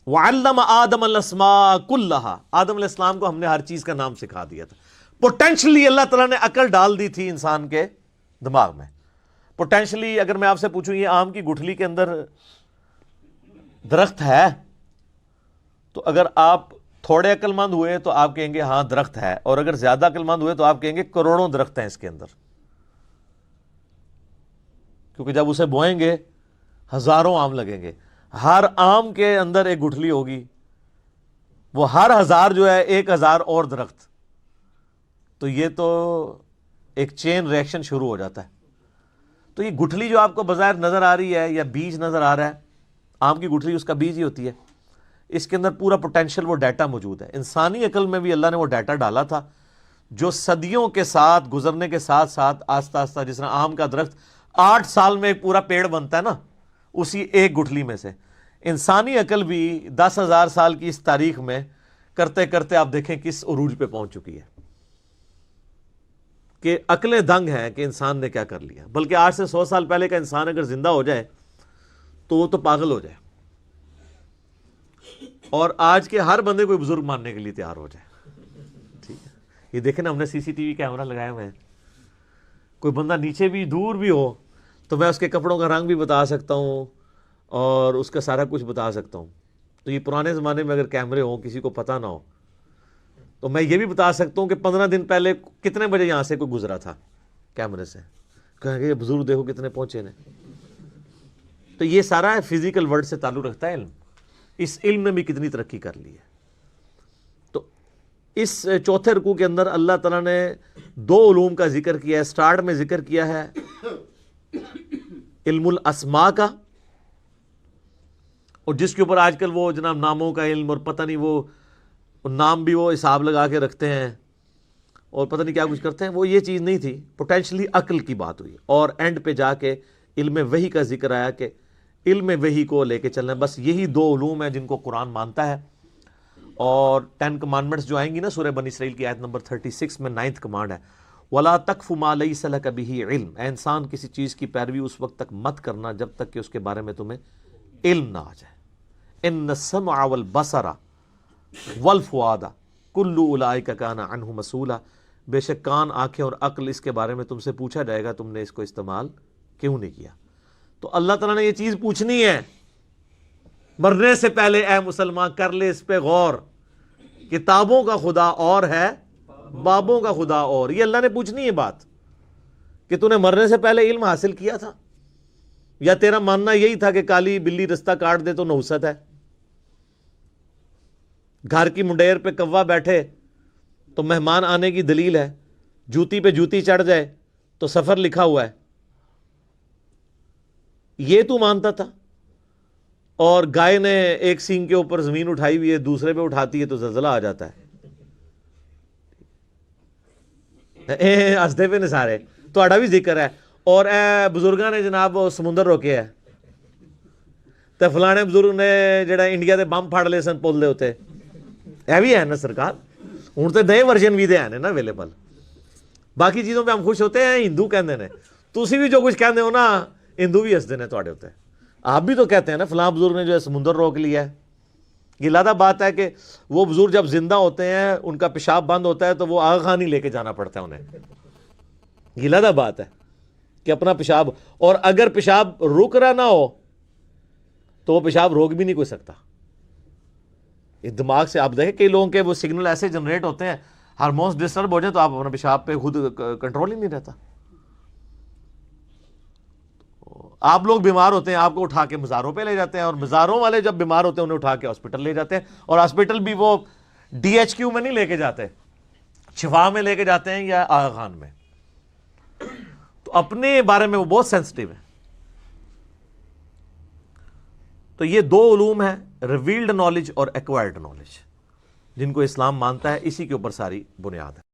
وَعَلَّمَ آدَمَ الْأَسْمَاءَ كُلَّهَا. آدم علیہ السلام کو ہم نے ہر چیز کا نام سکھا دیا تھا. پوٹینشلی اللہ تعالیٰ نے عقل ڈال دی تھی انسان کے دماغ میں. پوٹینشلی اگر میں آپ سے پوچھوں یہ آم کی گٹھلی کے اندر درخت ہے، تو اگر آپ تھوڑے عقل مند ہوئے تو آپ کہیں گے ہاں درخت ہے، اور اگر زیادہ عقل مند ہوئے تو آپ کہیں گے کروڑوں درخت ہیں اس کے اندر. کیونکہ جب اسے بوئیں گے ہزاروں آم لگیں گے. ہر آم کے اندر ایک گٹھلی ہوگی، وہ ہر ہزار جو ہے 1000 اور درخت. تو یہ تو ایک چین ریئیکشن شروع ہو جاتا ہے. تو یہ گٹھلی جو آپ کو بظاہر نظر آ رہی ہے یا بیج نظر آ رہا ہے، آم کی گٹھلی اس کا بیج ہی ہوتی ہے. اس کے اندر پورا پوٹینشیل، وہ ڈیٹا موجود ہے. انسانی عقل میں بھی اللہ نے وہ ڈیٹا ڈالا تھا جو صدیوں کے ساتھ گزرنے کے ساتھ ساتھ آہستہ آہستہ، جس طرح آم کا درخت 8 سال میں ایک پورا پیڑ بنتا ہے نا، اسی ایک گٹھلی میں سے انسانی عقل بھی 10,000 سال کی اس تاریخ میں کرتے کرتے آپ دیکھیں کس عروج پہ پہنچ چکی ہے کہ عقلیں دنگ ہیں کہ انسان نے کیا کر لیا. بلکہ آج سے 100 سال پہلے کا انسان اگر زندہ ہو جائے تو وہ تو پاگل ہو جائے، اور آج کے ہر بندے کوئی بزرگ ماننے کے لیے تیار ہو جائے. ٹھیک ہے. یہ دیکھیں نا، ہم نے CCTV کیمرہ لگائے ہوئے ہیں. کوئی بندہ نیچے بھی دور بھی ہو تو میں اس کے کپڑوں کا رنگ بھی بتا سکتا ہوں اور اس کا سارا کچھ بتا سکتا ہوں. تو یہ پرانے زمانے میں اگر کیمرے ہوں، کسی کو پتہ نہ ہو، تو میں یہ بھی بتا سکتا ہوں کہ 15 دن پہلے کتنے بجے یہاں سے کوئی گزرا تھا کیمرے سے. کہیں گے یہ بزرگ دیکھو کتنے پہنچے نے. تو یہ سارا فزیکل ورلڈ سے تعلق رکھتا ہے علم. اس علم نے بھی کتنی ترقی کر لی ہے. تو اس چوتھے رکوع کے اندر اللہ تعالیٰ نے دو علوم کا ذکر کیا ہے. سٹارٹ میں ذکر کیا ہے علم الاسماء کا، اور جس کے اوپر آج کل وہ جناب ناموں کا علم اور پتہ نہیں وہ نام بھی وہ حساب لگا کے رکھتے ہیں اور پتہ نہیں کیا کچھ کرتے ہیں، وہ یہ چیز نہیں تھی. پوٹینشلی عقل کی بات ہوئی اور اینڈ پہ جا کے علم وحی کا ذکر آیا کہ علم وحی کو لے کے چلنا ہے. بس یہی دو علوم ہیں جن کو قرآن مانتا ہے. اور 10 کمانڈمنٹس جو آئیں گی نا سورہ بنی اسرائیل کی آیت نمبر 36 میں 9th کمانڈ ہے، وَلَا تَقْفُ مَا لَيْسَ لَكَ بِهِ عِلْم. اے انسان کسی چیز کی پیروی اس وقت تک مت کرنا جب تک کہ اس کے بارے میں تمہیں علم نہ آ جائے. إِنَّ السَّمْعَ وَالْبَصَرَ وَالْفُؤَادَ كُلُّ أُولَئِكَ كَانَ عَنْهُ مَسْئُولًا. بے شک کان، آنکھیں اور عقل، اس کے بارے میں تم سے پوچھا جائے گا تم نے اس کو استعمال کیوں نہیں کیا. تو اللہ تعالیٰ نے یہ چیز پوچھنی ہے مرنے سے پہلے. اے مسلمان کر لے اس پہ غور. کتابوں کا خدا اور ہے، بابوں کا خدا اور. یہ اللہ نے پوچھنی ہے بات کہ تو نے مرنے سے پہلے علم حاصل کیا تھا، یا تیرا ماننا یہی تھا کہ کالی بلی رستہ کاٹ دے تو نحوست ہے. گھر کی منڈیر پہ کوا بیٹھے تو مہمان آنے کی دلیل ہے، جوتی پہ جوتی چڑھ جائے تو سفر لکھا ہوا ہے. یہ تو مانتا تھا. اور گائے نے ایک سینگ کے اوپر زمین اٹھائی ہوئی ہے، دوسرے پہ اٹھاتی ہے تو زلزلہ آ جاتا ہے. ہسدے پہ نثارے تہاڈا بھی ذکر ہے. اور اے بزرگاں نے جناب سمندر روکے ہے تے فلانے بزرگ نے جڑا انڈیا دے بم پھاڑ لے سن پل دے ہوتے. اے بھی ہے نا سرکار. ہوں تو نئے ورژن بھی دے ہیں نا اویلیبل. باقی چیزوں پہ ہم خوش ہوتے ہیں، ہندو کہندے نے. تسی بھی جو کچھ کہندے ہو نا ہندو بھی ہسدے نے تہاڈے اوتے. آپ بھی تو کہتے ہیں نا فلاں بزرگ نے جو ہے سمندر روک لیا ہے. یہ لادہ بات ہے کہ وہ بزرگ جب زندہ ہوتے ہیں ان کا پیشاب بند ہوتا ہے تو وہ آغا خانی لے کے جانا پڑتا ہے انہیں. یہ لادہ بات ہے کہ اپنا پیشاب، اور اگر پیشاب رک رہا نہ ہو تو وہ پیشاب روک بھی نہیں کوئی سکتا. یہ دماغ سے آپ دیکھیں کئی لوگوں کے وہ سگنل ایسے جنریٹ ہوتے ہیں، ہارمونس ڈسٹرب ہو جائیں تو آپ اپنا پیشاب پہ خود کنٹرول ہی نہیں رہتا. آپ لوگ بیمار ہوتے ہیں، آپ کو اٹھا کے مزاروں پہ لے جاتے ہیں، اور مزاروں والے جب بیمار ہوتے ہیں انہیں اٹھا کے ہاسپٹل لے جاتے ہیں. اور ہاسپٹل بھی وہ DHQ میں نہیں لے کے جاتے، شفا میں لے کے جاتے ہیں یا آغا خان میں. تو اپنے بارے میں وہ بہت سینسٹیو ہے. تو یہ دو علوم ہیں، ریویلڈ نالج اور ایکوائرڈ نالج، جن کو اسلام مانتا ہے. اسی کے اوپر ساری بنیاد ہے.